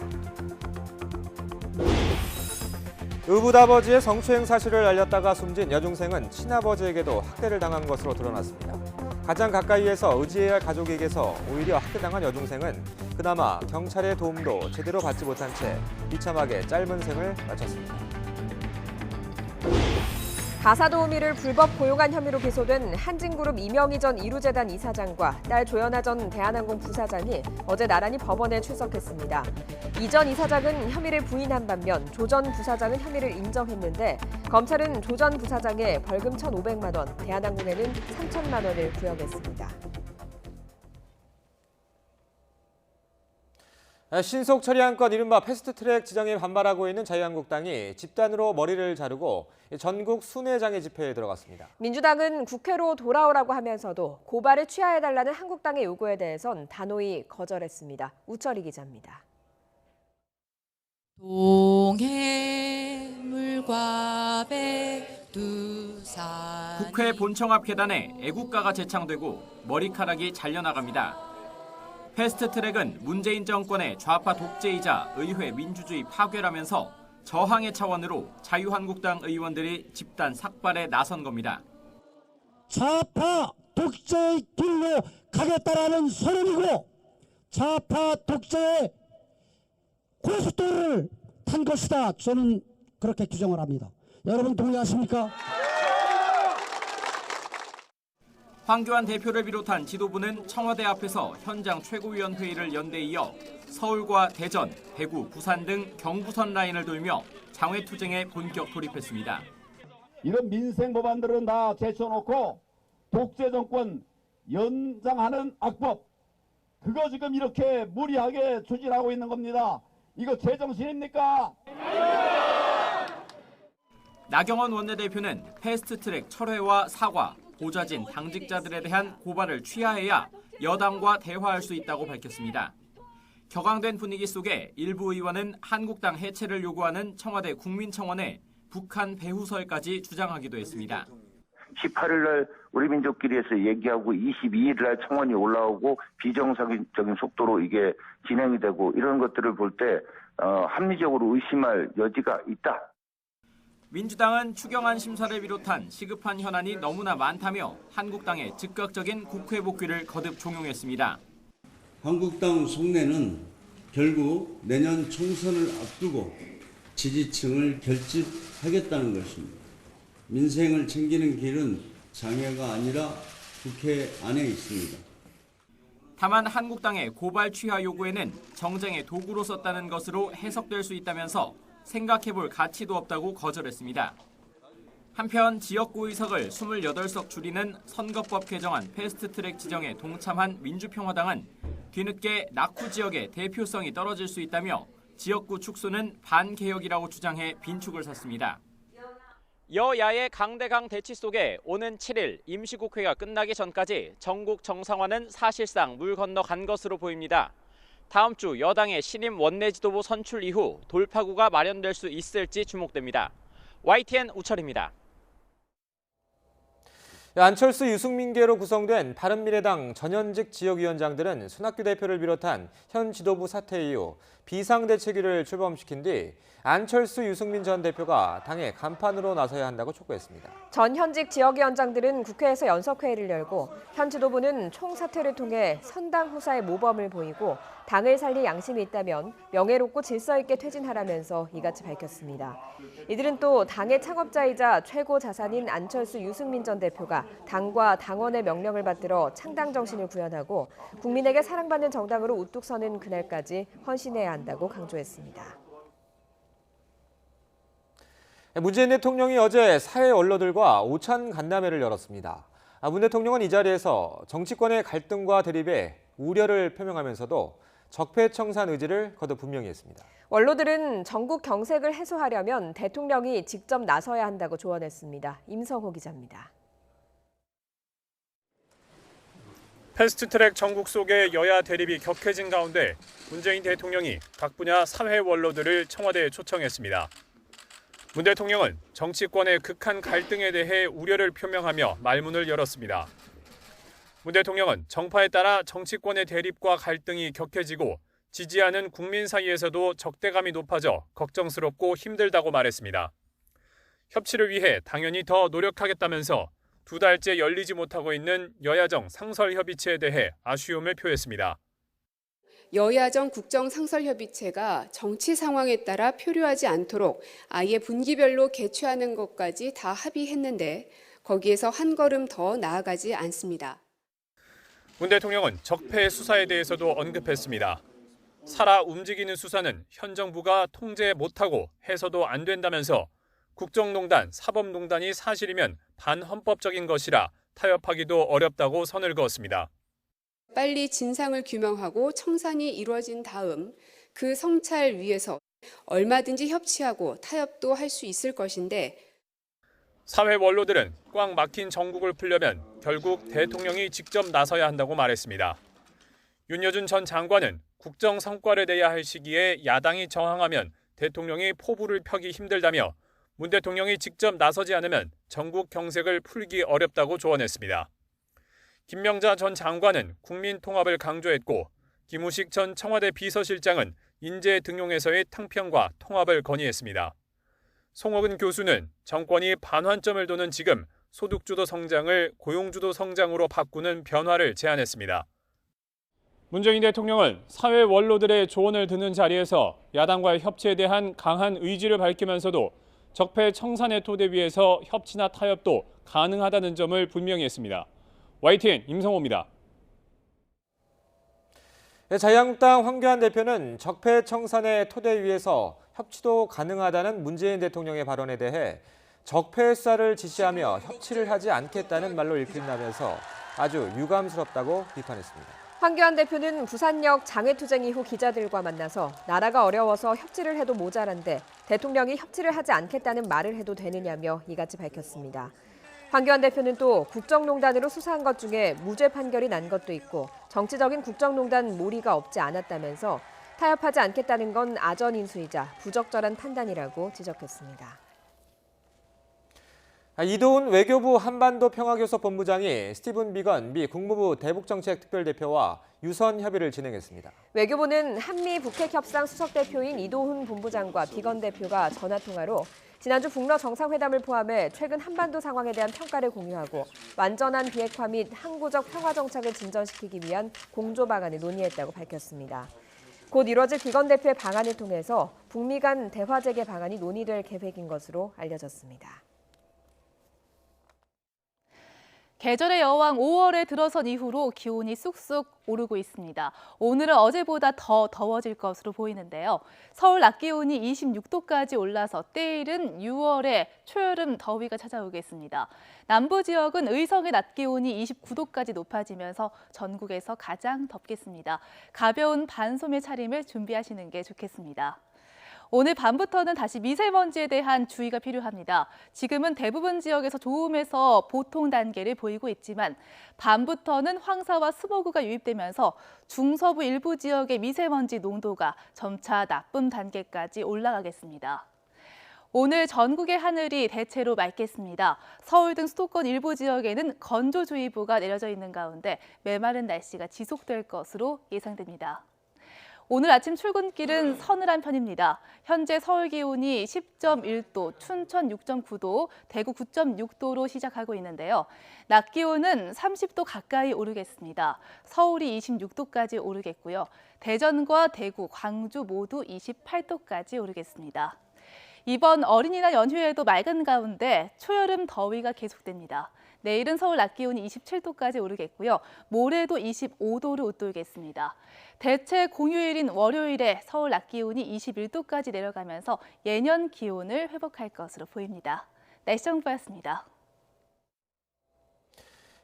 의붓아버지의 성추행 사실을 알렸다가 숨진 여중생은 친아버지에게도 학대를 당한 것으로 드러났습니다. 가장 가까이에서 의지해야 할 가족에게서 오히려 학대당한 여중생은 그나마 경찰의 도움도 제대로 받지 못한 채 비참하게 짧은 생을 마쳤습니다. 가사도우미를 불법 고용한 혐의로 기소된 한진그룹 이명희 전 이루재단 이사장과 딸 조연아 전 대한항공 부사장이 어제 나란히 법원에 출석했습니다. 이 전 이사장은 혐의를 부인한 반면 조 전 부사장은 혐의를 인정했는데 검찰은 조 전 부사장에 벌금 1,500만 원, 대한항공에는 3천만 원을 구형했습니다. 신속 처리한 건 이른바 패스트트랙 지정에 반발하고 있는 자유한국당이 집단으로 머리를 자르고 전국 순회장애 집회에 들어갔습니다. 민주당은 국회로 돌아오라고 하면서도 고발을 취하해달라는 한국당의 요구에 대해선 단호히 거절했습니다. 우철희 기자입니다. 동해물과 백두산 국회 본청 앞 계단에 애국가가 재창되고 머리카락이 잘려나갑니다. 패스트트랙은 문재인 정권의 좌파 독재이자 의회 민주주의 파괴라면서 저항의 차원으로 자유한국당 의원들이 집단 삭발에 나선 겁니다. 좌파 독재의 길로 가겠다라는 선언이고 좌파 독재의 고속도로를 탄 것이다. 저는 그렇게 규정을 합니다. 여러분 동의하십니까? 황교안 대표를 비롯한 지도부는 청와대 앞에서 현장 최고위원회의를 연대 이어 서울과 대전, 대구, 부산 등 경부선 라인을 돌며 장외투쟁에 본격 돌입했습니다. 이런 민생 법안들은 다 제쳐놓고 독재 정권 연장하는 악법, 그거 지금 이렇게 무리하게 추진하고 있는 겁니다. 이거 제정신입니까? 나경원 원내대표는 패스트트랙 철회와 사과, 보좌진 당직자들에 대한 고발을 취하해야 여당과 대화할 수 있다고 밝혔습니다. 격앙된 분위기 속에 일부 의원은 한국당 해체를 요구하는 청와대 국민청원에 북한 배후설까지 주장하기도 했습니다. 18일 날 우리 민족끼리에서 얘기하고 22일 날 청원이 올라오고 비정상적인 속도로 이게 진행이 되고 이런 것들을 볼 때 합리적으로 의심할 여지가 있다. 민주당은 추경안 심사를 비롯한 시급한 현안이 너무나 많다며 한국당의 즉각적인 국회 복귀를 거듭 종용했습니다. 한국당 속내는 결국 내년 총선을 앞두고 지지층을 결집하겠다는 것입니다. 민생을 챙기는 길은 장애가 아니라 국회 안에 있습니다. 다만 한국당의 고발 취하 요구에는 정쟁의 도구로 썼다는 것으로 해석될 수 있다면서 생각해볼 가치도 없다고 거절했습니다. 한편 지역구 의석을 28석 줄이는 선거법 개정안 패스트트랙 지정에 동참한 민주평화당은 뒤늦게 낙후 지역의 대표성이 떨어질 수 있다며 지역구 축소는 반개혁이라고 주장해 빈축을 섰습니다. 여야의 강대강 대치 속에 오는 7일 임시국회가 끝나기 전까지 전국 정상화는 사실상 물 건너간 것으로 보입니다. 다음 주 여당의 신임 원내지도부 선출 이후 돌파구가 마련될 수 있을지 주목됩니다. YTN 우철입니다. 안철수, 유승민계로 구성된 바른미래당 전현직 지역위원장들은 손학규 대표를 비롯한 현 지도부 사퇴 이후 비상대책위를 출범시킨 뒤 안철수, 유승민 전 대표가 당의 간판으로 나서야 한다고 촉구했습니다. 전 현직 지역위원장들은 국회에서 연석회의를 열고 현 지도부는 총사퇴를 통해 선당 후사의 모범을 보이고 당을 살릴 양심이 있다면 명예롭고 질서 있게 퇴진하라면서 이같이 밝혔습니다. 이들은 또 당의 창업자이자 최고 자산인 안철수, 유승민 전 대표가 당과 당원의 명령을 받들어 창당 정신을 구현하고 국민에게 사랑받는 정당으로 우뚝 서는 그날까지 헌신해야 한다고 강조했습니다. 문재인 대통령이 어제 사회 언론들과 오찬 간담회를 열었습니다. 문 대통령은 이 자리에서 정치권의 갈등과 대립에 우려를 표명하면서도 적폐청산 의지를 거듭 분명히 했습니다. 원로들은 전국 경색을 해소하려면 대통령이 직접 나서야 한다고 조언했습니다. 임성호 기자입니다. 패스트트랙 전국 속의 여야 대립이 격해진 가운데 문재인 대통령이 각 분야 사회 원로들을 청와대에 초청했습니다. 문 대통령은 정치권의 극한 갈등에 대해 우려를 표명하며 말문을 열었습니다. 문 대통령은 정파에 따라 정치권의 대립과 갈등이 격해지고 지지하는 국민 사이에서도 적대감이 높아져 걱정스럽고 힘들다고 말했습니다. 협치를 위해 당연히 더 노력하겠다면서 2달째 열리지 못하고 있는 여야정 상설협의체에 대해 아쉬움을 표했습니다. 여야정 국정상설협의체가 정치 상황에 따라 표류하지 않도록 아예 분기별로 개최하는 것까지 다 합의했는데 거기에서 한 걸음 더 나아가지 않습니다. 문 대통령은 적폐 수사에 대해서도 언급했습니다. 살아 움직이는 수사는 현 정부가 통제 못하고 해서도 안 된다면서 국정농단, 사법농단이 사실이면 반헌법적인 것이라 타협하기도 어렵다고 선을 그었습니다. 빨리 진상을 규명하고 청산이 이루어진 다음 그 성찰 위에서 얼마든지 협치하고 타협도 할 수 있을 것인데 사회 원로들은 꽉 막힌 정국을 풀려면 결국 대통령이 직접 나서야 한다고 말했습니다. 윤여준 전 장관은 국정 성과를 내야 할 시기에 야당이 저항하면 대통령이 포부를 펴기 힘들다며 문 대통령이 직접 나서지 않으면 전국 경색을 풀기 어렵다고 조언했습니다. 김명자 전 장관은 국민 통합을 강조했고 김우식 전 청와대 비서실장은 인재 등용에서의 탕평과 통합을 건의했습니다. 송옥은 교수는 정권이 반환점을 도는 지금 소득주도 성장을 고용주도 성장으로 바꾸는 변화를 제안했습니다. 문재인 대통령은 사회 원로들의 조언을 듣는 자리에서 야당과의 협치에 대한 강한 의지를 밝히면서도 적폐 청산의 토대 위에서 협치나 타협도 가능하다는 점을 분명히 했습니다. YTN 임성호입니다. 자유한국당 황교안 대표는 적폐 청산의 토대 위에서 협치도 가능하다는 문재인 대통령의 발언에 대해 적폐 수사를 지시하며 협치를 하지 않겠다는 말로 읽힌다면서 아주 유감스럽다고 비판했습니다. 황교안 대표는 부산역 장외투쟁 이후 기자들과 만나서 나라가 어려워서 협치를 해도 모자란데 대통령이 협치를 하지 않겠다는 말을 해도 되느냐며 이같이 밝혔습니다. 황교안 대표는 또 국정농단으로 수사한 것 중에 무죄 판결이 난 것도 있고 정치적인 국정농단 몰이가 없지 않았다면서 타협하지 않겠다는 건 아전인수이자 부적절한 판단이라고 지적했습니다. 이도훈 외교부 한반도 평화교섭 본부장이 스티븐 비건 미 국무부 대북정책특별대표와 유선 협의를 진행했습니다. 외교부는 한미 북핵협상 수석대표인 이도훈 본부장과 비건 대표가 전화통화로 지난주 북러 정상회담을 포함해 최근 한반도 상황에 대한 평가를 공유하고 완전한 비핵화 및 항구적 평화 정착을 진전시키기 위한 공조 방안을 논의했다고 밝혔습니다. 곧 이뤄질 비건 대표의 방안을 통해서 북미 간 대화 재개 방안이 논의될 계획인 것으로 알려졌습니다. 계절의 여왕 5월에 들어선 이후로 기온이 쑥쑥 오르고 있습니다. 오늘은 어제보다 더 더워질 것으로 보이는데요. 서울 낮 기온이 26도까지 올라서 때일은 6월에 초여름 더위가 찾아오겠습니다. 남부 지역은 의성의 낮 기온이 29도까지 높아지면서 전국에서 가장 덥겠습니다. 가벼운 반소매 차림을 준비하시는 게 좋겠습니다. 오늘 밤부터는 다시 미세먼지에 대한 주의가 필요합니다. 지금은 대부분 지역에서 좋음에서 보통 단계를 보이고 있지만 밤부터는 황사와 스모그가 유입되면서 중서부 일부 지역의 미세먼지 농도가 점차 나쁨 단계까지 올라가겠습니다. 오늘 전국의 하늘이 대체로 맑겠습니다. 서울 등 수도권 일부 지역에는 건조주의보가 내려져 있는 가운데 메마른 날씨가 지속될 것으로 예상됩니다. 오늘 아침 출근길은 서늘한 편입니다. 현재 서울 기온이 10.1도, 춘천 6.9도, 대구 9.6도로 시작하고 있는데요. 낮 기온은 30도 가까이 오르겠습니다. 서울이 26도까지 오르겠고요. 대전과 대구, 광주 모두 28도까지 오르겠습니다. 이번 어린이날 연휴에도 맑은 가운데 초여름 더위가 계속됩니다. 내일은 서울 낮 기온이 27도까지 오르겠고요. 모레도 25도를 웃돌겠습니다. 대체 공휴일인 월요일에 서울 낮 기온이 21도까지 내려가면서 예년 기온을 회복할 것으로 보입니다. 날씨 정보였습니다.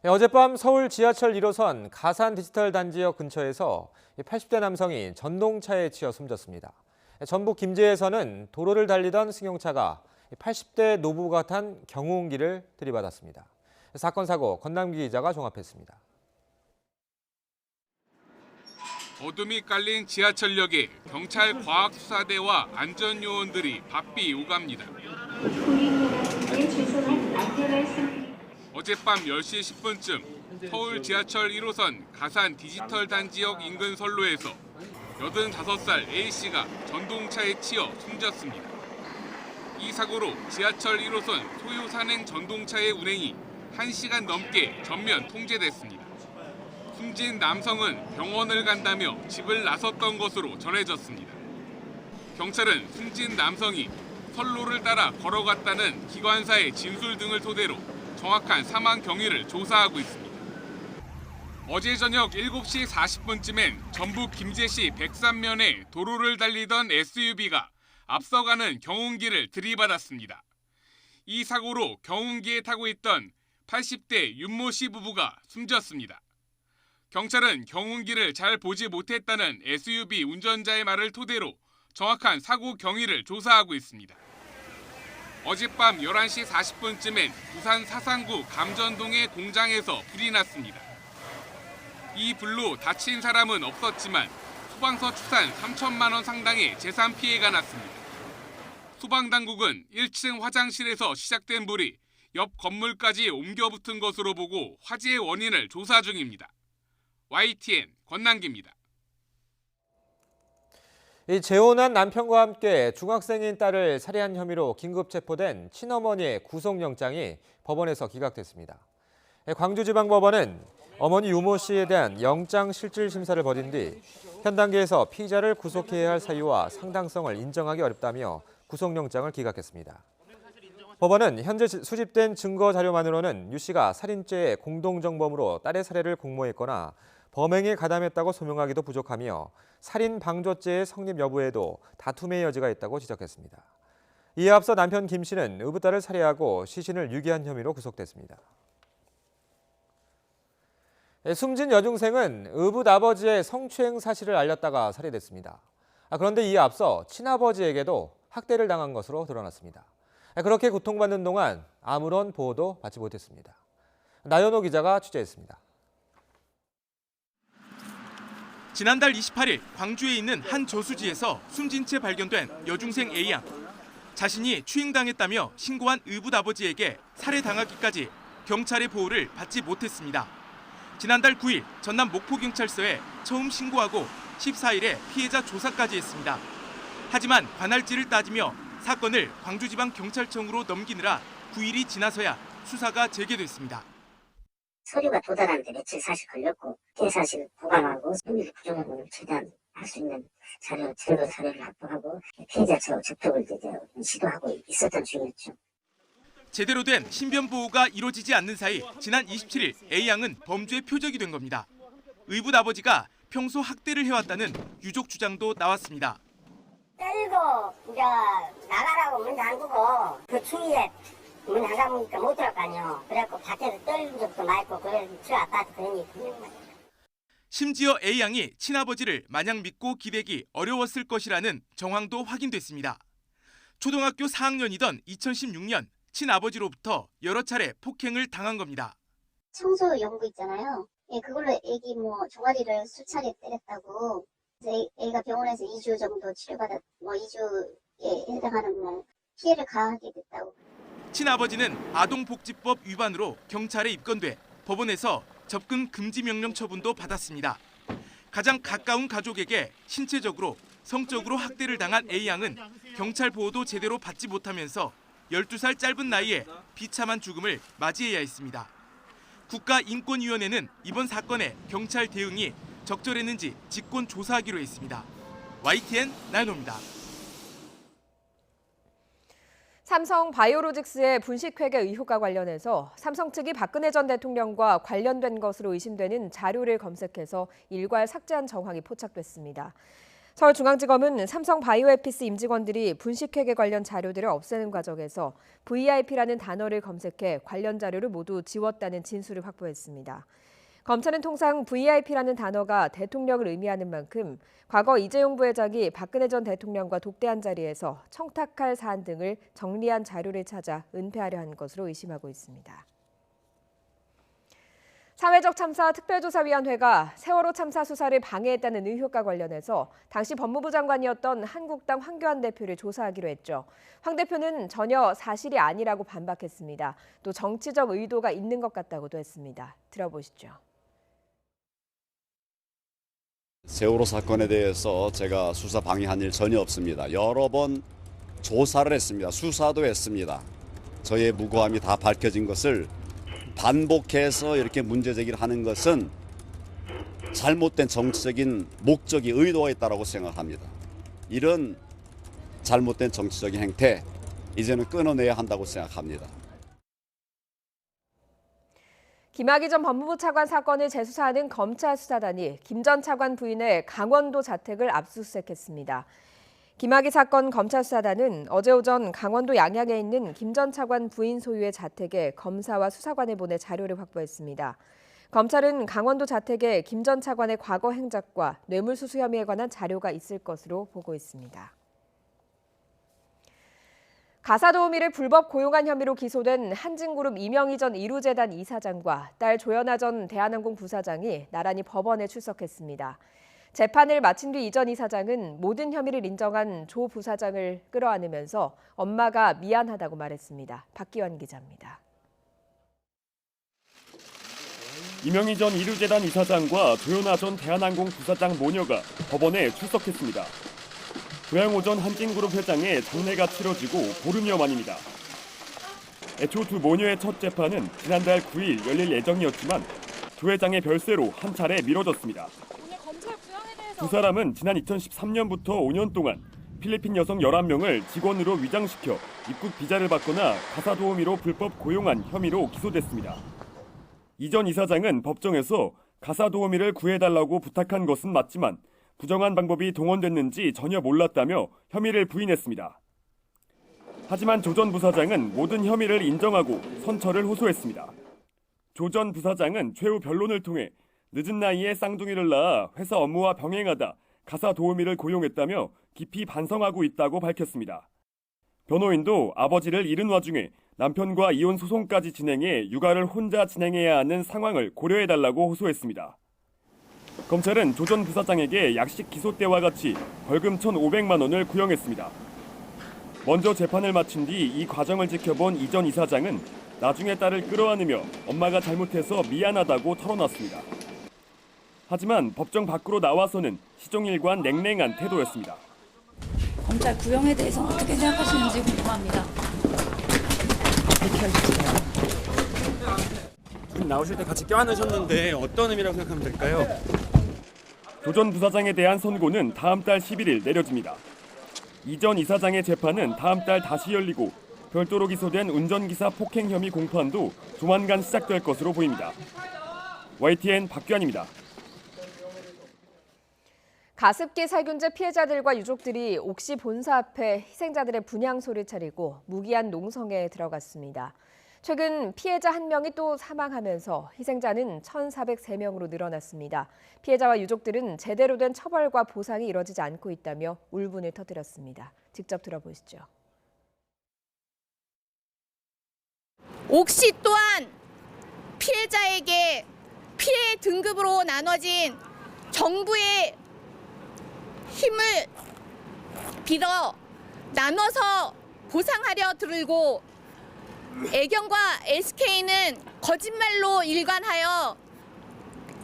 어젯밤 서울 지하철 1호선 가산 디지털 단지역 근처에서 80대 남성이 전동차에 치여 숨졌습니다. 전북 김제에서는 도로를 달리던 승용차가 80대 노부가 탄 경운기를 들이받았습니다. 사건 사고 권남기 기자가 종합했습니다. 어둠이 깔린 지하철역에 경찰 과학수사대와 안전요원들이 바삐 오갑니다. 어젯밤 10시 10분쯤 서울 지하철 1호선 가산 디지털 단지역 인근 선로에서 85살 A씨가 전동차에 치여 숨졌습니다. 이 사고로 지하철 1호선 소요 산행 전동차의 운행이 1시간 넘게 전면 통제됐습니다. 숨진 남성은 병원을 간다며 집을 나섰던 것으로 전해졌습니다. 경찰은 숨진 남성이 선로를 따라 걸어갔다는 기관사의 진술 등을 토대로 정확한 사망 경위를 조사하고 있습니다. 어제 저녁 7시 40분쯤엔 전북 김제시 백산면에 도로를 달리던 SUV가 앞서가는 경운기를 들이받았습니다. 이 사고로 경운기에 타고 있던 80대 윤모 씨 부부가 숨졌습니다. 경찰은 경운기를 잘 보지 못했다는 SUV 운전자의 말을 토대로 정확한 사고 경위를 조사하고 있습니다. 어젯밤 11시 40분쯤엔 부산 사상구 감전동의 공장에서 불이 났습니다. 이 불로 다친 사람은 없었지만 소방서 추산 3천만 원 상당의 재산 피해가 났습니다. 소방당국은 1층 화장실에서 시작된 불이 옆 건물까지 옮겨 붙은 것으로 보고 화재의 원인을 조사 중입니다. YTN 권남기입니다. 재혼한 남편과 함께 중학생인 딸을 살해한 혐의로 긴급 체포된 친어머니의 구속영장이 법원에서 기각됐습니다. 광주지방법원은 어머니 유모 씨에 대한 영장 실질 심사를 벌인 뒤 현 단계에서 피의자를 구속해야 할 사유와 상당성을 인정하기 어렵다며 구속영장을 기각했습니다. 법원은 현재 수집된 증거 자료만으로는 유 씨가 살인죄의 공동정범으로 딸의 살해를 공모했거나 범행에 가담했다고 소명하기도 부족하며 살인 방조죄의 성립 여부에도 다툼의 여지가 있다고 지적했습니다. 이에 앞서 남편 김 씨는 의붓딸을 살해하고 시신을 유기한 혐의로 구속됐습니다. 숨진 여중생은 의붓 아버지의 성추행 사실을 알렸다가 살해됐습니다. 그런데 이에 앞서 친아버지에게도 학대를 당한 것으로 드러났습니다. 그렇게 고통받는 동안 아무런 보호도 받지 못했습니다. 나연호 기자가 취재했습니다. 지난달 28일 광주에 있는 한 저수지에서 숨진 채 발견된 여중생 A양. 자신이 추행당했다며 신고한 의붓 아버지에게 살해당하기까지 경찰의 보호를 받지 못했습니다. 지난달 9일 전남 목포경찰서에 처음 신고하고 14일에 피해자 조사까지 했습니다. 하지만 관할지를 따지며 사건을 광주지방경찰청으로 넘기느라 9일이 지나서야 수사가 재개됐습니다. 서류가 도달하는데 며칠 사실 걸렸고 피해 사실을 보관하고 혐의를 부정하고 최대한 할 수 있는 자료, 증거 자료를 확보하고 피해자 접촉을 시도하고 있었던 중이었죠. 제대로 된 신변 보호가 이루어지지 않는 사이 지난 27일 A양은 범죄의 표적이 된 겁니다. 의붓 아버지가 평소 학대를 해왔다는 유족 주장도 나왔습니다. 때리고 이제 나가라고 문 잠그고 그 추위에 문 안 잠그니까 못 들어갈 거 아니에요. 그래갖고 밖에서 떨린 적도 많고 그래서 저 아빠한테 그런 얘기 듣는 거예요. 심지어 A양이 친아버지를 마냥 믿고 기대기 어려웠을 것이라는 정황도 확인됐습니다. 초등학교 4학년이던 2016년 친아버지로부터 여러 차례 폭행을 당한 겁니다. 청소 연구 있잖아요. 예, 그걸로 애기 종아리를 수차례 때렸다고. 그래서 애가 병원에서 2주 정도 치료받아 2주에 해당하는 피해를 가하게 됐다고. 친아버지는 아동복지법 위반으로 경찰에 입건돼 법원에서 접근 금지 명령 처분도 받았습니다. 가장 가까운 가족에게 신체적으로, 성적으로 학대를 당한 A양은 경찰 보호도 제대로 받지 못하면서 12살 짧은 나이에 비참한 죽음을 맞이해야 했습니다. 국가인권위원회는 이번 사건의 경찰 대응이 적절했는지 직권 조사하기로 했습니다. YTN 나연호입니다. 삼성 바이오로직스의 분식회계 의혹과 관련해서 삼성 측이 박근혜 전 대통령과 관련된 것으로 의심되는 자료를 검색해서 일괄 삭제한 정황이 포착됐습니다. 서울중앙지검은 삼성바이오에피스 임직원들이 분식회계 관련 자료들을 없애는 과정에서 VIP라는 단어를 검색해 관련 자료를 모두 지웠다는 진술을 확보했습니다. 검찰은 통상 VIP라는 단어가 대통령을 의미하는 만큼 과거 이재용 부회장이 박근혜 전 대통령과 독대한 자리에서 청탁할 사안 등을 정리한 자료를 찾아 은폐하려 한 것으로 의심하고 있습니다. 사회적 참사 특별조사위원회가 세월호 참사 수사를 방해했다는 의혹과 관련해서 당시 법무부 장관이었던 한국당 황교안 대표를 조사하기로 했죠. 황 대표는 전혀 사실이 아니라고 반박했습니다. 또 정치적 의도가 있는 것 같다고도 했습니다. 들어보시죠. 세월호 사건에 대해서 제가 수사 방해한 일 전혀 없습니다. 여러 번 조사를 했습니다. 수사도 했습니다. 저의 무고함이 다 밝혀진 것을 반복해서 이렇게 문제 제기를 하는 것은 잘못된 정치적인 목적이 의도가 있다고 생각합니다. 이런 잘못된 정치적인 행태 이제는 끊어내야 한다고 생각합니다. 김학의 전 법무부 차관 사건을 재수사하는 검찰 수사단이 김 전 차관 부인의 강원도 자택을 압수수색했습니다. 김학의 사건 검찰 수사단은 어제 오전 강원도 양양에 있는 김 전 차관 부인 소유의 자택에 검사와 수사관을 보내 자료를 확보했습니다. 검찰은 강원도 자택에 김 전 차관의 과거 행적과 뇌물수수 혐의에 관한 자료가 있을 것으로 보고 있습니다. 가사도우미를 불법 고용한 혐의로 기소된 한진그룹 이명희 전 이루재단 이사장과 딸 조연아 전 대한항공 부사장이 나란히 법원에 출석했습니다. 재판을 마친 뒤 이 전 이사장은 모든 혐의를 인정한 조 부사장을 끌어안으면서 엄마가 미안하다고 말했습니다. 박기환 기자입니다. 이명희 전 이루재단 이사장과 조연아 전 대한항공 부사장 모녀가 법원에 출석했습니다. 조양호 한진그룹 회장의 장례가 치러지고 보름여 만입니다. 애초 두 모녀의 첫 재판은 지난달 9일 열릴 예정이었지만 조 회장의 별세로 한 차례 미뤄졌습니다. 두 사람은 지난 2013년부터 5년 동안 필리핀 여성 11명을 직원으로 위장시켜 입국 비자를 받거나 가사도우미로 불법 고용한 혐의로 기소됐습니다. 이 전 이사장은 법정에서 가사도우미를 구해달라고 부탁한 것은 맞지만 부정한 방법이 동원됐는지 전혀 몰랐다며 혐의를 부인했습니다. 하지만 조 전 부사장은 모든 혐의를 인정하고 선처를 호소했습니다. 조 전 부사장은 최후 변론을 통해 늦은 나이에 쌍둥이를 낳아 회사 업무와 병행하다 가사도우미를 고용했다며 깊이 반성하고 있다고 밝혔습니다. 변호인도 아버지를 잃은 와중에 남편과 이혼 소송까지 진행해 육아를 혼자 진행해야 하는 상황을 고려해달라고 호소했습니다. 검찰은 조 전 부사장에게 약식 기소 때와 같이 벌금 1,500만 원을 구형했습니다. 먼저 재판을 마친 뒤 이 과정을 지켜본 이 전 이사장은 나중에 딸을 끌어안으며 엄마가 잘못해서 미안하다고 털어놨습니다. 하지만 법정 밖으로 나와서는 시종일관 냉랭한 태도였습니다. 검찰 구형에 대해서 어떻게 생각하시는지 궁금합니다. 둘이 나오실 때 같이 껴안으셨는데 어떤 의미라고 생각하면 될까요? 조 전 부사장에 대한 선고는 다음 달 11일 내려집니다. 이 전 이사장의 재판은 다음 달 다시 열리고 별도로 기소된 운전기사 폭행 혐의 공판도 조만간 시작될 것으로 보입니다. YTN 박규환입니다. 가습기 살균제 피해자들과 유족들이 옥시 본사 앞에 희생자들의 분향소를 차리고 무기한 농성에 들어갔습니다. 최근 피해자 1명이 또 사망하면서 희생자는 1,403명으로 늘어났습니다. 피해자와 유족들은 제대로 된 처벌과 보상이 이뤄지지 않고 있다며 울분을 터뜨렸습니다. 직접 들어보시죠. 옥시 또한 피해자에게 피해 등급으로 나눠진 정부의 힘을 빌어 나눠서 보상하려 들고 애경과 SK는 거짓말로 일관하여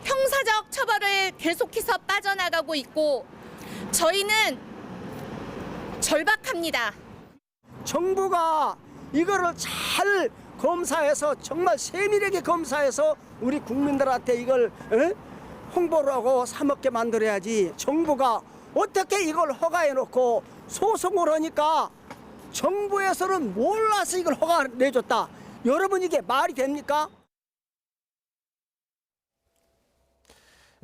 형사적 처벌을 계속해서 빠져나가고 있고 저희는 절박합니다. 정부가 이거를 잘 검사해서 정말 세밀하게 검사해서 우리 국민들한테 이걸 홍보를 하고 사먹게 만들어야지. 정부가 어떻게 이걸 허가해놓고 소송을 하니까 정부에서는 몰라서 이걸 허가 내줬다. 여러분 이게 말이 됩니까?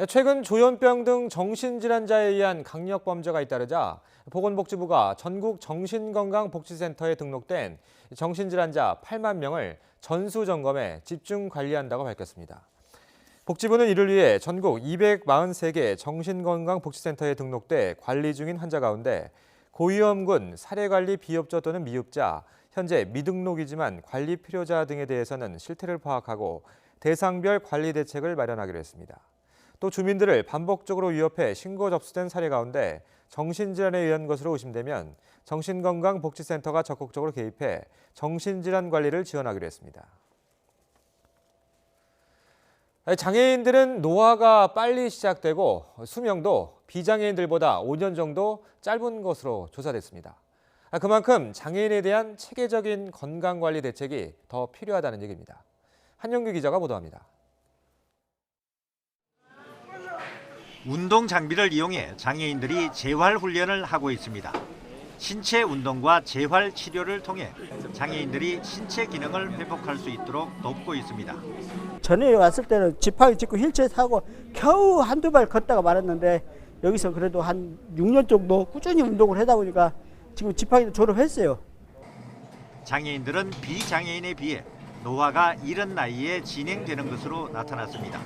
최근 조현병 등 정신질환자에 의한 강력범죄가 잇따르자 보건복지부가 전국 정신건강복지센터에 등록된 정신질환자 8만 명을 전수점검해 집중 관리한다고 밝혔습니다. 복지부는 이를 위해 전국 243개 정신건강복지센터에 등록돼 관리 중인 환자 가운데 고위험군, 사례관리 비협조 또는 미흡자, 현재 미등록이지만 관리 필요자 등에 대해서는 실태를 파악하고 대상별 관리 대책을 마련하기로 했습니다. 또 주민들을 반복적으로 위협해 신고 접수된 사례 가운데 정신질환에 의한 것으로 의심되면 정신건강복지센터가 적극적으로 개입해 정신질환 관리를 지원하기로 했습니다. 장애인들은 노화가 빨리 시작되고 수명도 비장애인들보다 5년 정도 짧은 것으로 조사됐습니다. 그만큼 장애인에 대한 체계적인 건강관리 대책이 더 필요하다는 얘기입니다. 한영규 기자가 보도합니다. 운동 장비를 이용해 장애인들이 재활 훈련을 하고 있습니다. 신체 운동과 재활 치료를 통해 장애인들이 신체 기능을 회복할 수 있도록 돕고 있습니다. 전에 왔을 때는 지팡이 짚고 휠체어 타고 겨우 한두 발 걷다가 말았는데 여기서 그래도 한 6년 정도 꾸준히 운동을 하다 보니까 지금 지팡이도 졸업했어요. 장애인들은 비장애인에 비해 노화가 이른 나이에 진행되는 것으로 나타났습니다.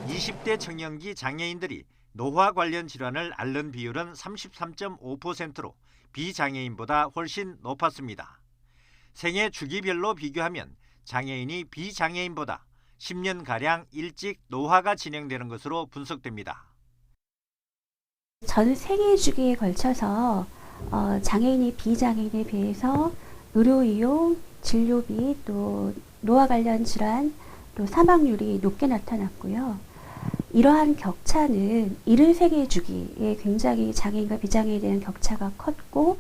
20대 청년기 장애인들이 노화 관련 질환을 앓는 비율은 33.5%로 비장애인보다 훨씬 높았습니다. 생애 주기별로 비교하면 장애인이 비장애인보다 10년가량 일찍 노화가 진행되는 것으로 분석됩니다. 전 생애 주기에 걸쳐서 장애인이 비장애인에 비해서 의료 이용, 진료비, 또 노화 관련 질환, 또 사망률이 높게 나타났고요. 이러한 격차는 이른 생애 주기에 굉장히 장애인과 비장애인에 대한 격차가 컸고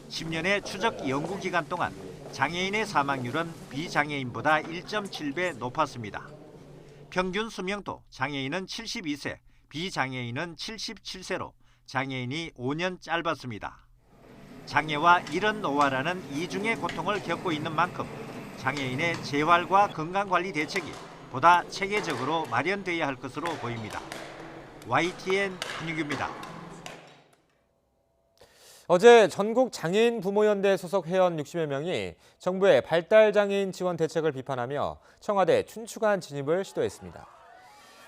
10년의 추적 연구 기간 동안 장애인의 사망률은 비장애인보다 1.7배 높았습니다. 평균 수명도 장애인은 72세, 비장애인은 77세로 장애인이 5년 짧았습니다. 장애와 이른 노화라는 이중의 고통을 겪고 있는 만큼 장애인의 재활과 건강관리 대책이 보다 체계적으로 마련돼야 할 것으로 보입니다. YTN 한유규입니다. 어제 전국 장애인 부모연대 소속 회원 60여 명이 정부의 발달장애인 지원 대책을 비판하며 청와대 춘추관 진입을 시도했습니다.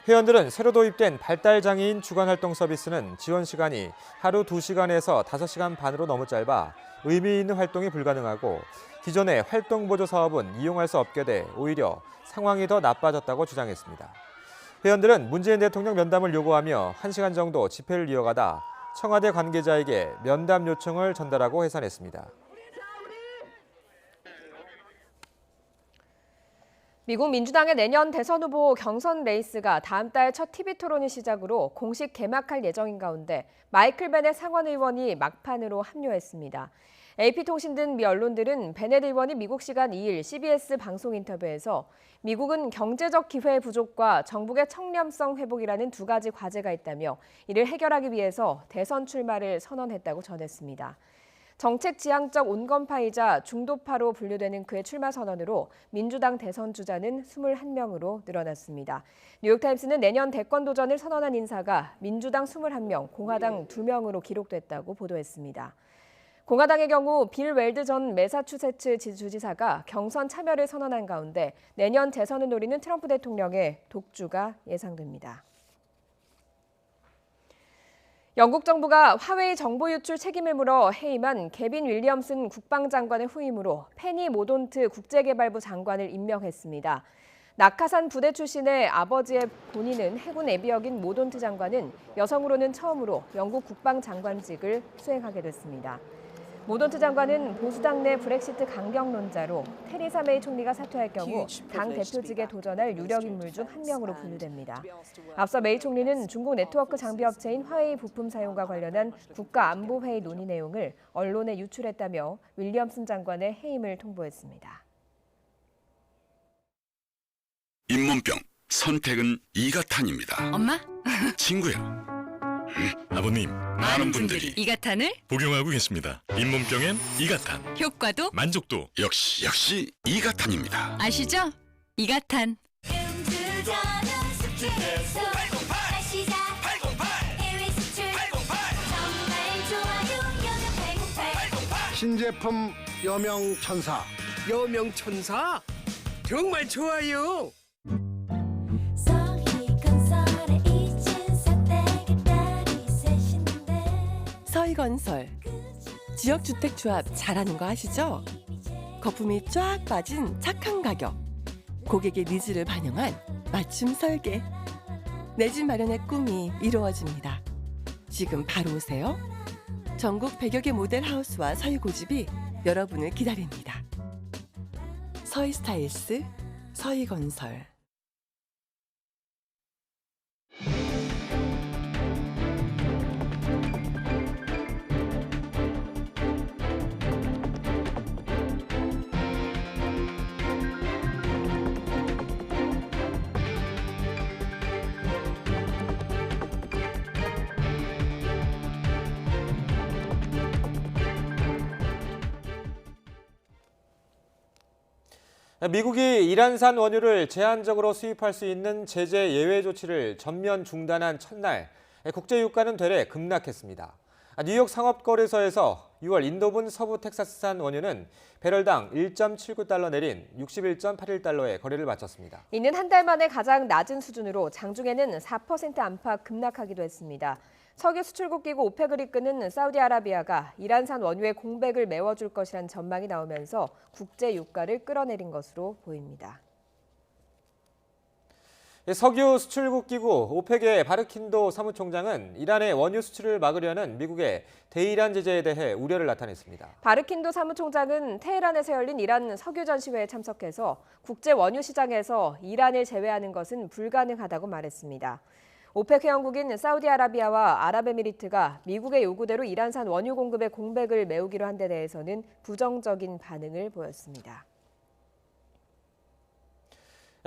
회원들은 새로 도입된 발달장애인 주간활동 서비스는 지원 시간이 하루 2시간에서 5시간 반으로 너무 짧아 의미 있는 활동이 불가능하고 기존의 활동보조 사업은 이용할 수 없게 돼 오히려 상황이 더 나빠졌다고 주장했습니다. 회원들은 문재인 대통령 면담을 요구하며 1시간 정도 집회를 이어가다 청와대 관계자에게 면담 요청을 전달하고 해산했습니다. 미국 민주당의 내년 대선 후보 경선 레이스가 다음 달 첫 TV 토론을 시작으로 공식 개막할 예정인 가운데 마이클 베넷 상원 의원이 막판으로 합류했습니다. AP통신 등 미 언론들은 베넷 의원이 미국 시간 2일 CBS 방송 인터뷰에서 미국은 경제적 기회 부족과 정북의 청렴성 회복이라는 두 가지 과제가 있다며 이를 해결하기 위해서 대선 출마를 선언했다고 전했습니다. 정책 지향적 온건파이자 중도파로 분류되는 그의 출마 선언으로 민주당 대선 주자는 21명으로 늘어났습니다. 뉴욕타임스는 내년 대권 도전을 선언한 인사가 민주당 21명, 공화당 2명으로 기록됐다고 보도했습니다. 공화당의 경우 빌 웰드 전 매사추세츠 주지사가 경선 참여를 선언한 가운데 내년 재선을 노리는 트럼프 대통령의 독주가 예상됩니다. 영국 정부가 화웨이 정보 유출 책임을 물어 해임한 개빈 윌리엄슨 국방장관의 후임으로 페니 모돈트 국제개발부 장관을 임명했습니다. 낙하산 부대 출신의 아버지의 본인은 해군 예비역인 모돈트 장관은 여성으로는 처음으로 영국 국방장관직을 수행하게 됐습니다. 모돈트 장관은 보수당 내 브렉시트 강경론자로 테리사 메이 총리가 사퇴할 경우 당 대표직에 도전할 유력 인물 중 한 명으로 분류됩니다. 앞서 메이 총리는 중국 네트워크 장비 업체인 화웨이 부품 사용과 관련한 국가안보회의 논의 내용을 언론에 유출했다며 윌리엄슨 장관의 해임을 통보했습니다. 잇몸병 선택은 이가탄입니다. 엄마? 친구야. 아버님, 많은 분들이 이가탄을 복용하고 계십니다. 잇몸병엔 이가탄. 효과도 만족도 역시 이가탄입니다. 아시죠? 이가탄. 신제품 여명천사. 여명천사? 정말 좋아요. 서희건설. 지역주택조합 잘하는 거 아시죠? 거품이 쫙 빠진 착한 가격. 고객의 니즈를 반영한 맞춤 설계. 내 집 마련의 꿈이 이루어집니다. 지금 바로 오세요. 전국 100여 개 모델 하우스와 서희 고집이 여러분을 기다립니다. 서희 스타일스, 서희건설. 미국이 이란산 원유를 제한적으로 수입할 수 있는 제재 예외 조치를 전면 중단한 첫날, 국제 유가는 되레 급락했습니다. 뉴욕 상업거래소에서 6월 인도분 서부 텍사스산 원유는 배럴당 1.79달러 내린 61.81달러에 거래를 마쳤습니다. 이는 한 달 만에 가장 낮은 수준으로 장중에는 4% 안팎 급락하기도 했습니다. 석유 수출국 기구 오펙을 이끄는 사우디아라비아가 이란산 원유의 공백을 메워줄 것이란 전망이 나오면서 국제 유가를 끌어내린 것으로 보입니다. 석유 수출국 기구 오펙의 바르킨도 사무총장은 이란의 원유 수출을 막으려는 미국의 대이란 제재에 대해 우려를 나타냈습니다. 바르킨도 사무총장은 테헤란에서 열린 이란 석유 전시회에 참석해서 국제 원유 시장에서 이란을 제외하는 것은 불가능하다고 말했습니다. 오펙 회원국인 사우디아라비아와 아랍에미리트가 미국의 요구대로 이란산 원유 공급의 공백을 메우기로 한 데 대해서는 부정적인 반응을 보였습니다.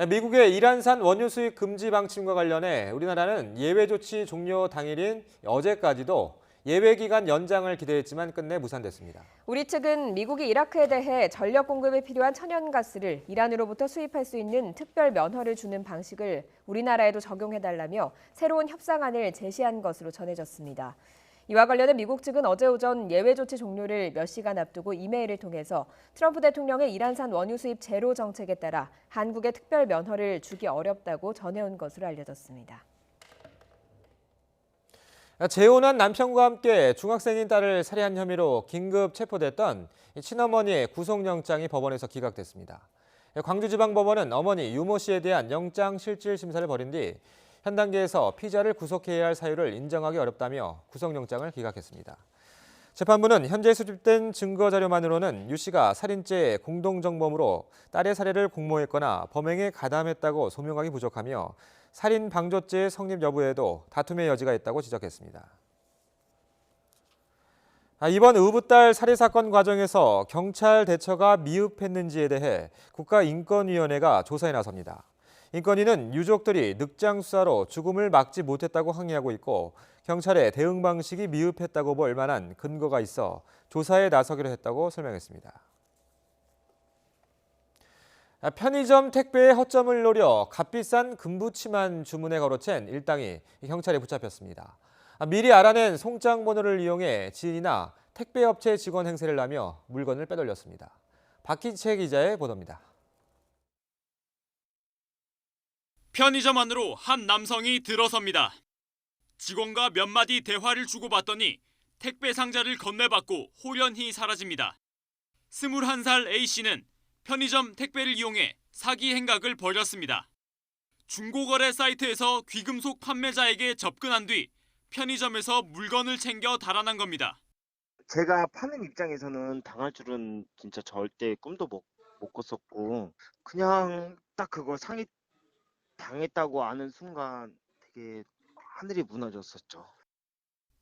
미국의 이란산 원유 수입 금지 방침과 관련해 우리나라는 예외 조치 종료 당일인 어제까지도 예외 기간 연장을 기대했지만 끝내 무산됐습니다. 우리 측은 미국이 이라크에 대해 전력 공급에 필요한 천연가스를 이란으로부터 수입할 수 있는 특별 면허를 주는 방식을 우리나라에도 적용해달라며 새로운 협상안을 제시한 것으로 전해졌습니다. 이와 관련해 미국 측은 어제 오전 예외 조치 종료를 몇 시간 앞두고 이메일을 통해서 트럼프 대통령의 이란산 원유 수입 제로 정책에 따라 한국에 특별 면허를 주기 어렵다고 전해온 것으로 알려졌습니다. 재혼한 남편과 함께 중학생인 딸을 살해한 혐의로 긴급 체포됐던 친어머니의 구속영장이 법원에서 기각됐습니다. 광주지방법원은 어머니 유모 씨에 대한 영장 실질 심사를 벌인 뒤 현 단계에서 피자를 구속해야 할 사유를 인정하기 어렵다며 구속영장을 기각했습니다. 재판부는 현재 수집된 증거 자료만으로는 유 씨가 살인죄 공동정범으로 딸의 살해를 공모했거나 범행에 가담했다고 소명하기 부족하며 살인 방조죄 성립 여부에도 다툼의 여지가 있다고 지적했습니다. 이번 의붓딸 살해 사건 과정에서 경찰 대처가 미흡했는지에 대해 국가인권위원회가 조사에 나섭니다. 인권위는 유족들이 늑장 수사로 죽음을 막지 못했다고 항의하고 있고 경찰의 대응 방식이 미흡했다고 볼 만한 근거가 있어 조사에 나서기로 했다고 설명했습니다. 편의점 택배의 허점을 노려 값비싼 금부치만 주문해 걸어챈 일당이 경찰에 붙잡혔습니다. 미리 알아낸 송장 번호를 이용해 지인이나 택배업체 직원 행세를 하며 물건을 빼돌렸습니다. 박희채 기자의 보도입니다. 편의점 안으로 한 남성이 들어섭니다. 직원과 몇 마디 대화를 주고받더니 택배 상자를 건네받고 호련히 사라집니다. 21살 A씨는 편의점 택배를 이용해 사기 행각을 벌였습니다. 중고거래 사이트에서 귀금속 판매자에게 접근한 뒤 편의점에서 물건을 챙겨 달아난 겁니다. 제가 파는 입장에서는 당할 줄은 진짜 절대 꿈도 못 꿨었고 그냥 딱 그거 상해 당했다고 아는 순간 되게 하늘이 무너졌었죠.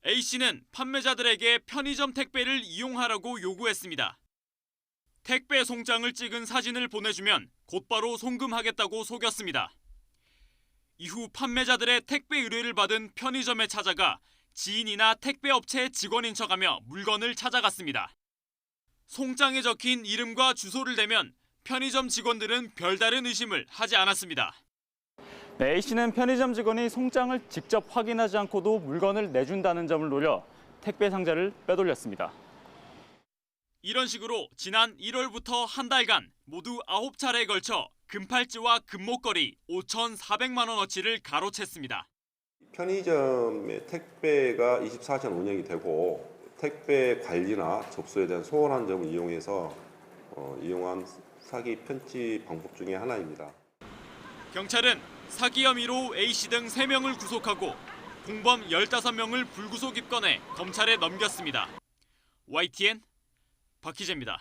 A씨는 판매자들에게 편의점 택배를 이용하라고 요구했습니다. 택배 송장을 찍은 사진을 보내주면 곧바로 송금하겠다고 속였습니다. 이후 판매자들의 택배 의뢰를 받은 편의점에 찾아가 지인이나 택배업체 직원인 척하며 물건을 찾아갔습니다. 송장에 적힌 이름과 주소를 대면 편의점 직원들은 별다른 의심을 하지 않았습니다. 네, A씨는 편의점 직원이 송장을 직접 확인하지 않고도 물건을 내준다는 점을 노려 택배 상자를 빼돌렸습니다. 이런 식으로 지난 1월부터 한 달간 모두 9차례에 걸쳐 금팔찌와 금목걸이 5,400만 원어치를 가로챘습니다. 편의점의 택배가 24시간 운영이 되고 택배 관리나 접수에 대한 소홀한 점을 이용해서 이용한 사기 편지 방법 중에 하나입니다. 경찰은 사기 혐의로 A씨 등 3명을 구속하고 공범 15명을 불구속 입건해 검찰에 넘겼습니다. YTN 박희재입니다.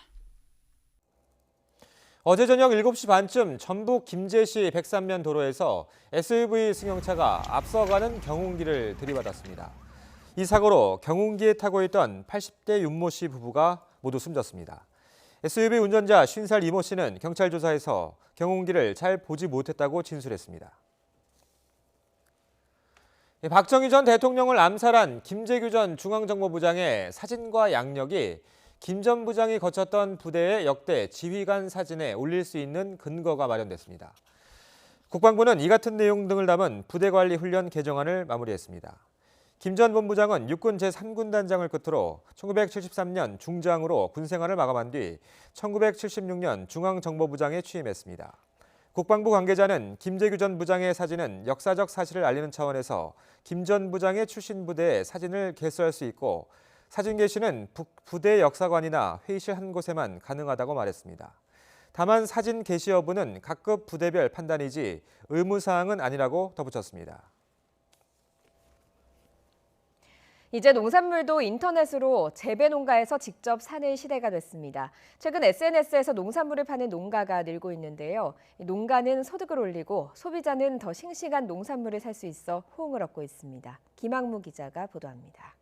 어제 저녁 7시 반쯤 전북 김제시 백산면 도로에서 SUV 승용차가 앞서가는 경운기를 들이받았습니다. 이 사고로 경운기에 타고 있던 80대 윤모 씨 부부가 모두 숨졌습니다. SUV 운전자 50살 이모 씨는 경찰 조사에서 경운기를 잘 보지 못했다고 진술했습니다. 박정희 전 대통령을 암살한 김재규 전 중앙정보부장의 사진과 양력이 김 전 부장이 거쳤던 부대의 역대 지휘관 사진에 올릴 수 있는 근거가 마련됐습니다. 국방부는 이 같은 내용 등을 담은 부대관리 훈련 개정안을 마무리했습니다. 김 전 본부장은 육군 제3군단장을 끝으로 1973년 중장으로 군생활을 마감한 뒤 1976년 중앙정보부장에 취임했습니다. 국방부 관계자는 김재규 전 부장의 사진은 역사적 사실을 알리는 차원에서 김 전 부장의 출신 부대에 사진을 개수할 수 있고 사진 게시는 부대 역사관이나 회의실 한 곳에만 가능하다고 말했습니다. 다만 사진 게시 여부는 각급 부대별 판단이지 의무사항은 아니라고 덧붙였습니다. 이제 농산물도 인터넷으로 재배 농가에서 직접 사는 시대가 됐습니다. 최근 SNS에서 농산물을 파는 농가가 늘고 있는데요. 농가는 소득을 올리고 소비자는 더 싱싱한 농산물을 살 수 있어 호응을 얻고 있습니다. 김학무 기자가 보도합니다.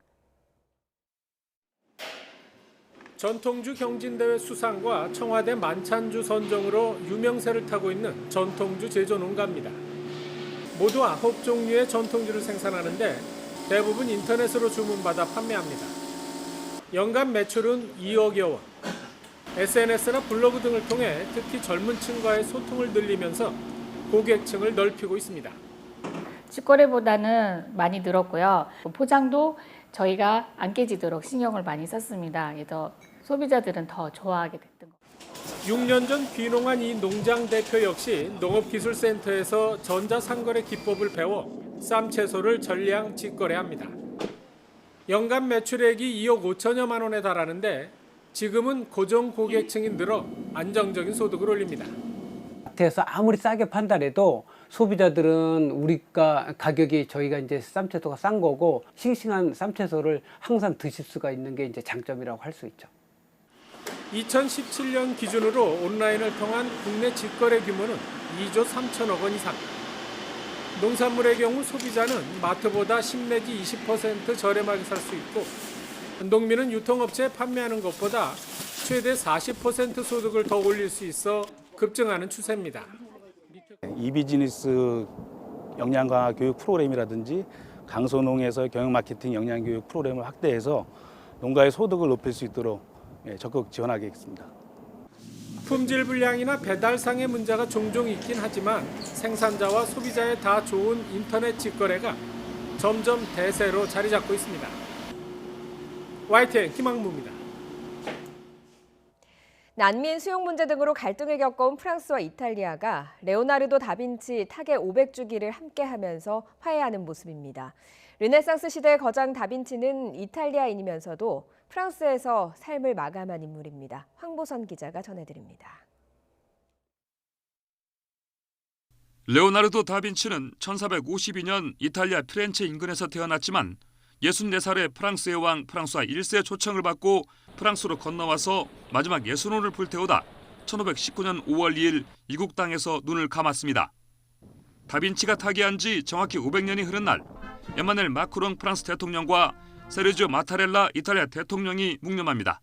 전통주 경진대회 수상과 청와대 만찬주 선정으로 유명세를 타고 있는 전통주 제조 농가입니다. 모두 9종류의 전통주를 생산하는데 대부분 인터넷으로 주문받아 판매합니다. 연간 매출은 2억여 원. SNS나 블로그 등을 통해 특히 젊은 층과의 소통을 늘리면서 고객층을 넓히고 있습니다. 직거래보다는 많이 늘었고요. 포장도 저희가 안 깨지도록 신경을 많이 썼습니다. 그래서 소비자들은 더 좋아하게 됐던 것 같아요. 6년 전 귀농한 이 농장 대표 역시 농업기술센터에서 전자상거래 기법을 배워 쌈 채소를 전량 직거래합니다. 연간 매출액이 2억 5천여만 원에 달하는데 지금은 고정 고객층이 늘어 안정적인 소득을 올립니다. 마트에서 아무리 싸게 판다해도 소비자들은 우리가 가격이 저희가 이제 쌈채소가 싼 거고 싱싱한 쌈채소를 항상 드실 수가 있는 게 이제 장점이라고 할 수 있죠. 2017년 기준으로 온라인을 통한 국내 직거래 규모는 2조 3천억 원 이상. 농산물의 경우 소비자는 마트보다 10 내지 20% 저렴하게 살 수 있고 농민은 유통업체에 판매하는 것보다 최대 40% 소득을 더 올릴 수 있어 급증하는 추세입니다. 이비즈니스 역량 강화 교육 프로그램이라든지 강소농에서 경영 마케팅 역량 교육 프로그램을 확대해서 농가의 소득을 높일 수 있도록 적극 지원하겠습니다. 품질 불량이나 배달상의 문제가 종종 있긴 하지만 생산자와 소비자에 다 좋은 인터넷 직거래가 점점 대세로 자리 잡고 있습니다. YTN 김학무입니다. 난민 수용 문제 등으로 갈등을 겪어온 프랑스와 이탈리아가 레오나르도 다빈치 타계 500주기를 함께하면서 화해하는 모습입니다. 르네상스 시대의 거장 다빈치는 이탈리아인이면서도 프랑스에서 삶을 마감한 인물입니다. 황보선 기자가 전해드립니다. 레오나르도 다빈치는 1452년 이탈리아 피렌체 인근에서 태어났지만 64살의 프랑스의 왕 프랑스와 1세 초청을 받고 프랑스로 건너와서 마지막 예수론을 불태우다 1519년 5월 2일 이국 땅에서 눈을 감았습니다. 다빈치가 타계한 지 정확히 500년이 흐른 날 에마넬 마크롱 프랑스 대통령과 세르지오 마타렐라 이탈리아 대통령이 묵념합니다.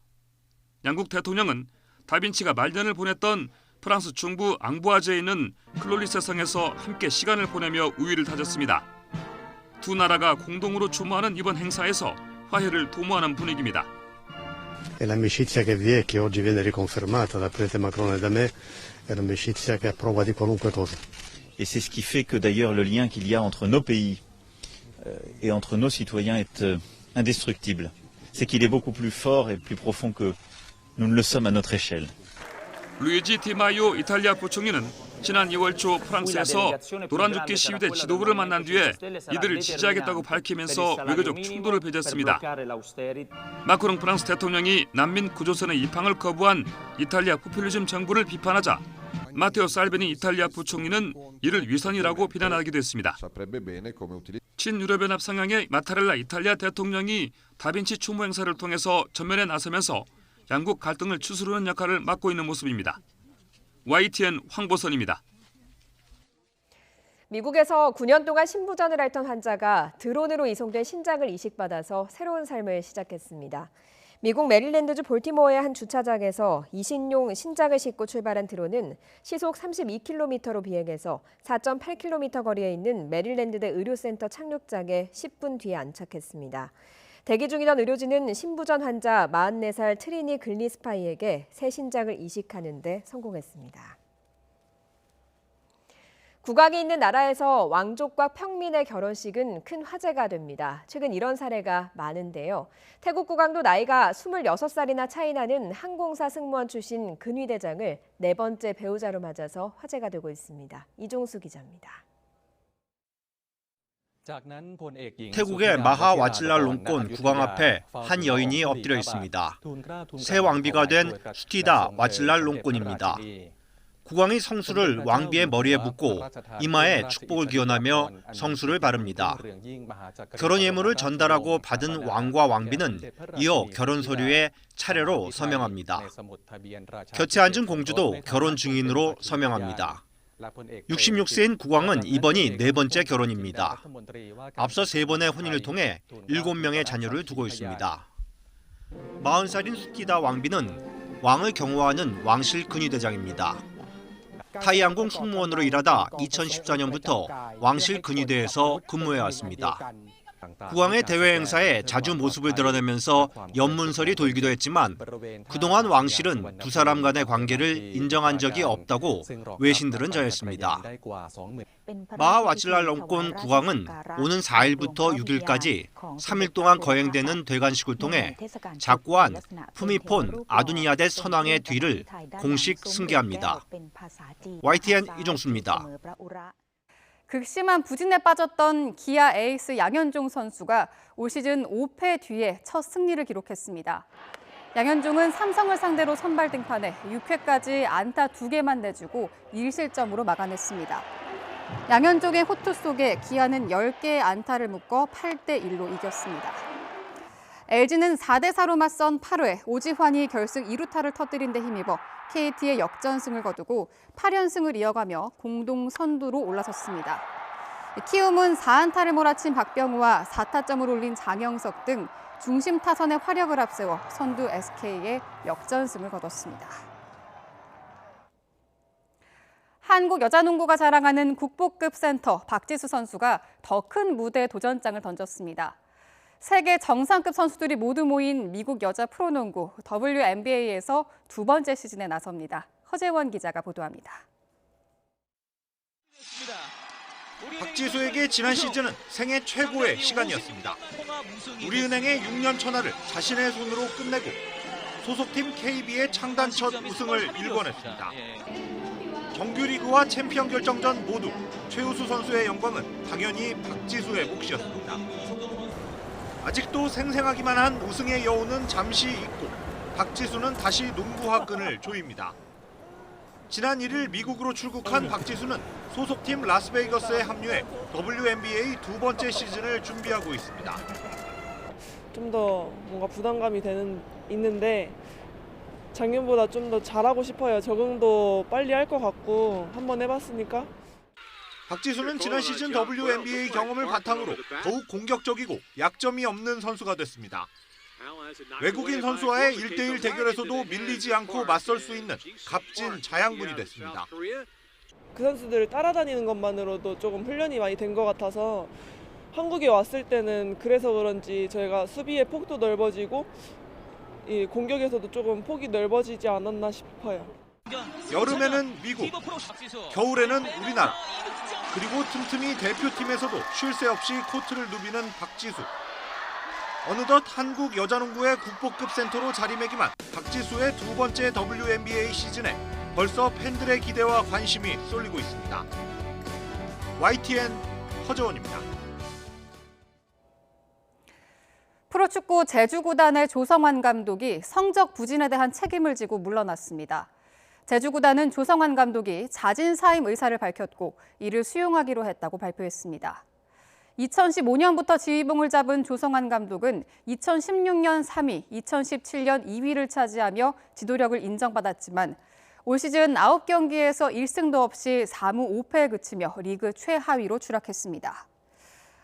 양국 대통령은 다빈치가 말년을 보냈던 프랑스 중부 앙부아제에 있는 클로리세 성에서 함께 시간을 보내며 우위를 다졌습니다. 두 나라가 공동으로 추모하는 이번 행사에서 화해를 도모하는 분위기입니다. E l'amicizia che vi è, che oggi viene riconfermata dal presidente Macron e da me, è un'amicizia che è a prova di qualunque cosa. Et c'est ce qui fait que d'ailleurs le lien qu'il y a entre nos pays et entre nos citoyens est indestructible. C'est qu'il est beaucoup plus fort et plus profond que Nous ne le sommes à notre échelle. 루이지 디마이오 이탈리아 부총리는 지난 2월 초 프랑스에서 노란조끼 시위대 지도부를 만난 뒤에 이들을 지지하겠다고 밝히면서 외교적 충돌을 빚었습니다. 마크롱 프랑스 대통령이 난민 구조선의 입항을 거부한 이탈리아 포퓰리즘 정부를 비판하자 마테오 살비니 이탈리아 부총리는 이를 위선이라고 비난하기도 했습니다. 친유럽연합 상향의 마타렐라 이탈리아 대통령이 다빈치 추모 행사를 통해서 전면에 나서면서 양국 갈등을 추스르는 역할을 맡고 있는 모습입니다. YTN 황보선입니다. 미국에서 9년 동안 신부전을 앓던 환자가 드론으로 이송된 신장을 이식받아서 새로운 삶을 시작했습니다. 미국 메릴랜드주 볼티모어의 한 주차장에서 이식용 신장을 싣고 출발한 드론은 시속 32km로 비행해서 4.8km 거리에 있는 메릴랜드대 의료센터 착륙장에 10분 뒤에 안착했습니다. 대기 중이던 의료진은 신부전 환자 44살 트리니 글리스파이에게 새 신장을 이식하는 데 성공했습니다. 국왕이 있는 나라에서 왕족과 평민의 결혼식은 큰 화제가 됩니다. 최근 이런 사례가 많은데요. 태국 국왕도 나이가 26살이나 차이 나는 항공사 승무원 출신 근위대장을 4번째 배우자로 맞아서 화제가 되고 있습니다. 이종수 기자입니다. 태국의 마하 와칠랄롱콘 국왕 앞에 한 여인이 엎드려 있습니다. 새 왕비가 된 수티다 와칠랄롱콘입니다. 국왕이 성수를 왕비의 머리에 붓고 이마에 축복을 기원하며 성수를 바릅니다. 결혼 예물을 전달하고 받은 왕과 왕비는 이어 결혼 서류에 차례로 서명합니다. 곁에 앉은 공주도 결혼 증인으로 서명합니다. 66세인 국왕은 이번이 4번째 결혼입니다. 앞서 3번의 혼인을 통해 7명의 자녀를 두고 있습니다. 40살인 수티다 왕비는 왕을 경호하는 왕실 근위대장입니다. 타이항공 승무원으로 일하다 2014년부터 왕실 근위대에서 근무해왔습니다. 국왕의 대외 행사에 자주 모습을 드러내면서 연문설이 돌기도 했지만 그동안 왕실은 두 사람 간의 관계를 인정한 적이 없다고 외신들은 전했습니다. 마하 와칠랄롱콘 국왕은 오는 4일부터 6일까지 3일 동안 거행되는 대관식을 통해 작고한 푸미폰 아두니야댓 선왕의 뒤를 공식 승계합니다. YTN 이종수입니다. 극심한 부진에 빠졌던 기아 에이스 양현종 선수가 올 시즌 5패 뒤에 첫 승리를 기록했습니다. 양현종은 삼성을 상대로 선발 등판해 6회까지 안타 2개만 내주고 1실점으로 막아냈습니다. 양현종의 호투 속에 기아는 10개의 안타를 묶어 8대1로 이겼습니다. LG는 4대4로 맞선 8회 오지환이 결승 2루타를 터뜨린 데 힘입어 KT의 역전승을 거두고 8연승을 이어가며 공동 선두로 올라섰습니다. 키움은 4안타를 몰아친 박병우와 4타점을 올린 장영석 등 중심 타선의 화력을 앞세워 선두 SK의 역전승을 거뒀습니다. 한국 여자농구가 자랑하는 국보급 센터 박지수 선수가 더 큰 무대에 도전장을 던졌습니다. 세계 정상급 선수들이 모두 모인 미국 여자 프로농구 WNBA에서 2번째 시즌에 나섭니다. 허재원 기자가 보도합니다. 박지수에게 지난 시즌은 생애 최고의 시간이었습니다. 우리은행의 6년 천하를 자신의 손으로 끝내고 소속팀 KB의 창단 첫 우승을 일궈냈습니다. 정규리그와 챔피언 결정전 모두 최우수 선수의 영광은 당연히 박지수의 몫이었습니다. 아직도 생생하기만 한 우승의 여운은 잠시 잊고 박지수는 다시 농구화 끈을 조입니다. 지난 1일 미국으로 출국한 박지수는 소속팀 라스베이거스에 합류해 WNBA 2번째 시즌을 준비하고 있습니다. 좀 더 뭔가 부담감이 있는데 작년보다 좀 더 잘하고 싶어요. 적응도 빨리 할 것 같고 한번 해봤으니까. 박지수는 지난 시즌 WNBA 경험을 바탕으로 더욱 공격적이고 약점이 없는 선수가 됐습니다. 외국인 선수와의 1대1 대결에서도 밀리지 않고 맞설 수 있는 값진 자양분이 됐습니다. 그 선수들을 따라다니는 것만으로도 조금 훈련이 많이 된 것 같아서 한국에 왔을 때는 그래서 그런지 저희가 수비의 폭도 넓어지고 이 공격에서도 조금 폭이 넓어지지 않았나 싶어요. 여름에는 미국, 겨울에는 우리나라, 그리고 틈틈이 대표팀에서도 쉴 새 없이 코트를 누비는 박지수. 어느덧 한국 여자농구의 국보급 센터로 자리매김한 박지수의 두 번째 WNBA 시즌에 벌써 팬들의 기대와 관심이 쏠리고 있습니다. YTN 허재원입니다. 프로축구 제주구단의 조성환 감독이 성적 부진에 대한 책임을 지고 물러났습니다. 제주구단은 조성환 감독이 자진 사임 의사를 밝혔고 이를 수용하기로 했다고 발표했습니다. 2015년부터 지휘봉을 잡은 조성환 감독은 2016년 3위, 2017년 2위를 차지하며 지도력을 인정받았지만 올 시즌 9경기에서 1승도 없이 4무 5패에 그치며 리그 최하위로 추락했습니다.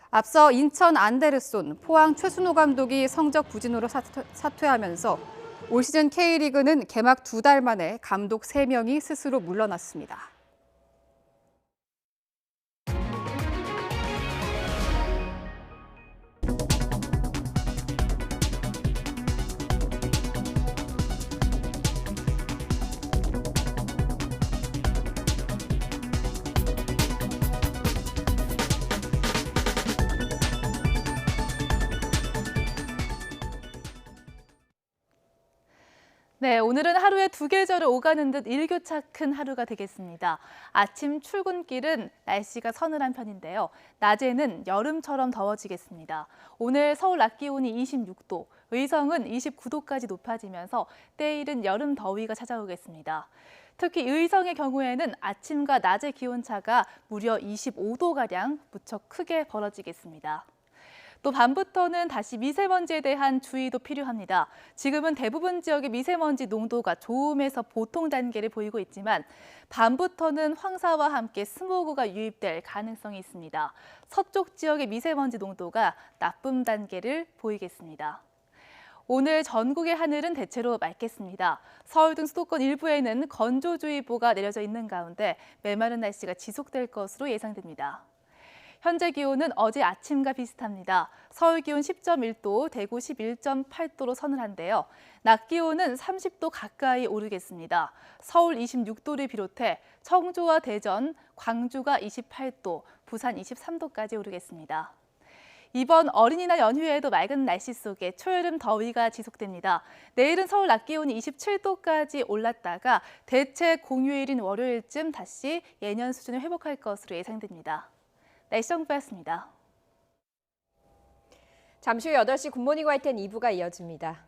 앞서 인천 안데르손, 포항 최순호 감독이 성적 부진으로 사퇴하면서 올 시즌 K리그는 개막 2달 만에 감독 3명이 스스로 물러났습니다. 네, 오늘은 하루에 두 계절을 오가는 듯 일교차 큰 하루가 되겠습니다. 아침 출근길은 날씨가 서늘한 편인데요. 낮에는 여름처럼 더워지겠습니다. 오늘 서울 낮 기온이 26도, 의성은 29도까지 높아지면서 때이른 여름 더위가 찾아오겠습니다. 특히 의성의 경우에는 아침과 낮의 기온차가 무려 25도가량 무척 크게 벌어지겠습니다. 또 밤부터는 다시 미세먼지에 대한 주의도 필요합니다. 지금은 대부분 지역의 미세먼지 농도가 좋음에서 보통 단계를 보이고 있지만 밤부터는 황사와 함께 스모그가 유입될 가능성이 있습니다. 서쪽 지역의 미세먼지 농도가 나쁨 단계를 보이겠습니다. 오늘 전국의 하늘은 대체로 맑겠습니다. 서울 등 수도권 일부에는 건조주의보가 내려져 있는 가운데 메마른 날씨가 지속될 것으로 예상됩니다. 현재 기온은 어제 아침과 비슷합니다. 서울 기온 10.1도, 대구 11.8도로 서늘한데요. 낮 기온은 30도 가까이 오르겠습니다. 서울 26도를 비롯해 청주와 대전, 광주가 28도, 부산 23도까지 오르겠습니다. 이번 어린이날 연휴에도 맑은 날씨 속에 초여름 더위가 지속됩니다. 내일은 서울 낮 기온이 27도까지 올랐다가 대체 공휴일인 월요일쯤 다시 예년 수준을 회복할 것으로 예상됩니다. 날씨 정보였습니다. 잠시 후 8시 굿모닝 YTN 2부가 이어집니다.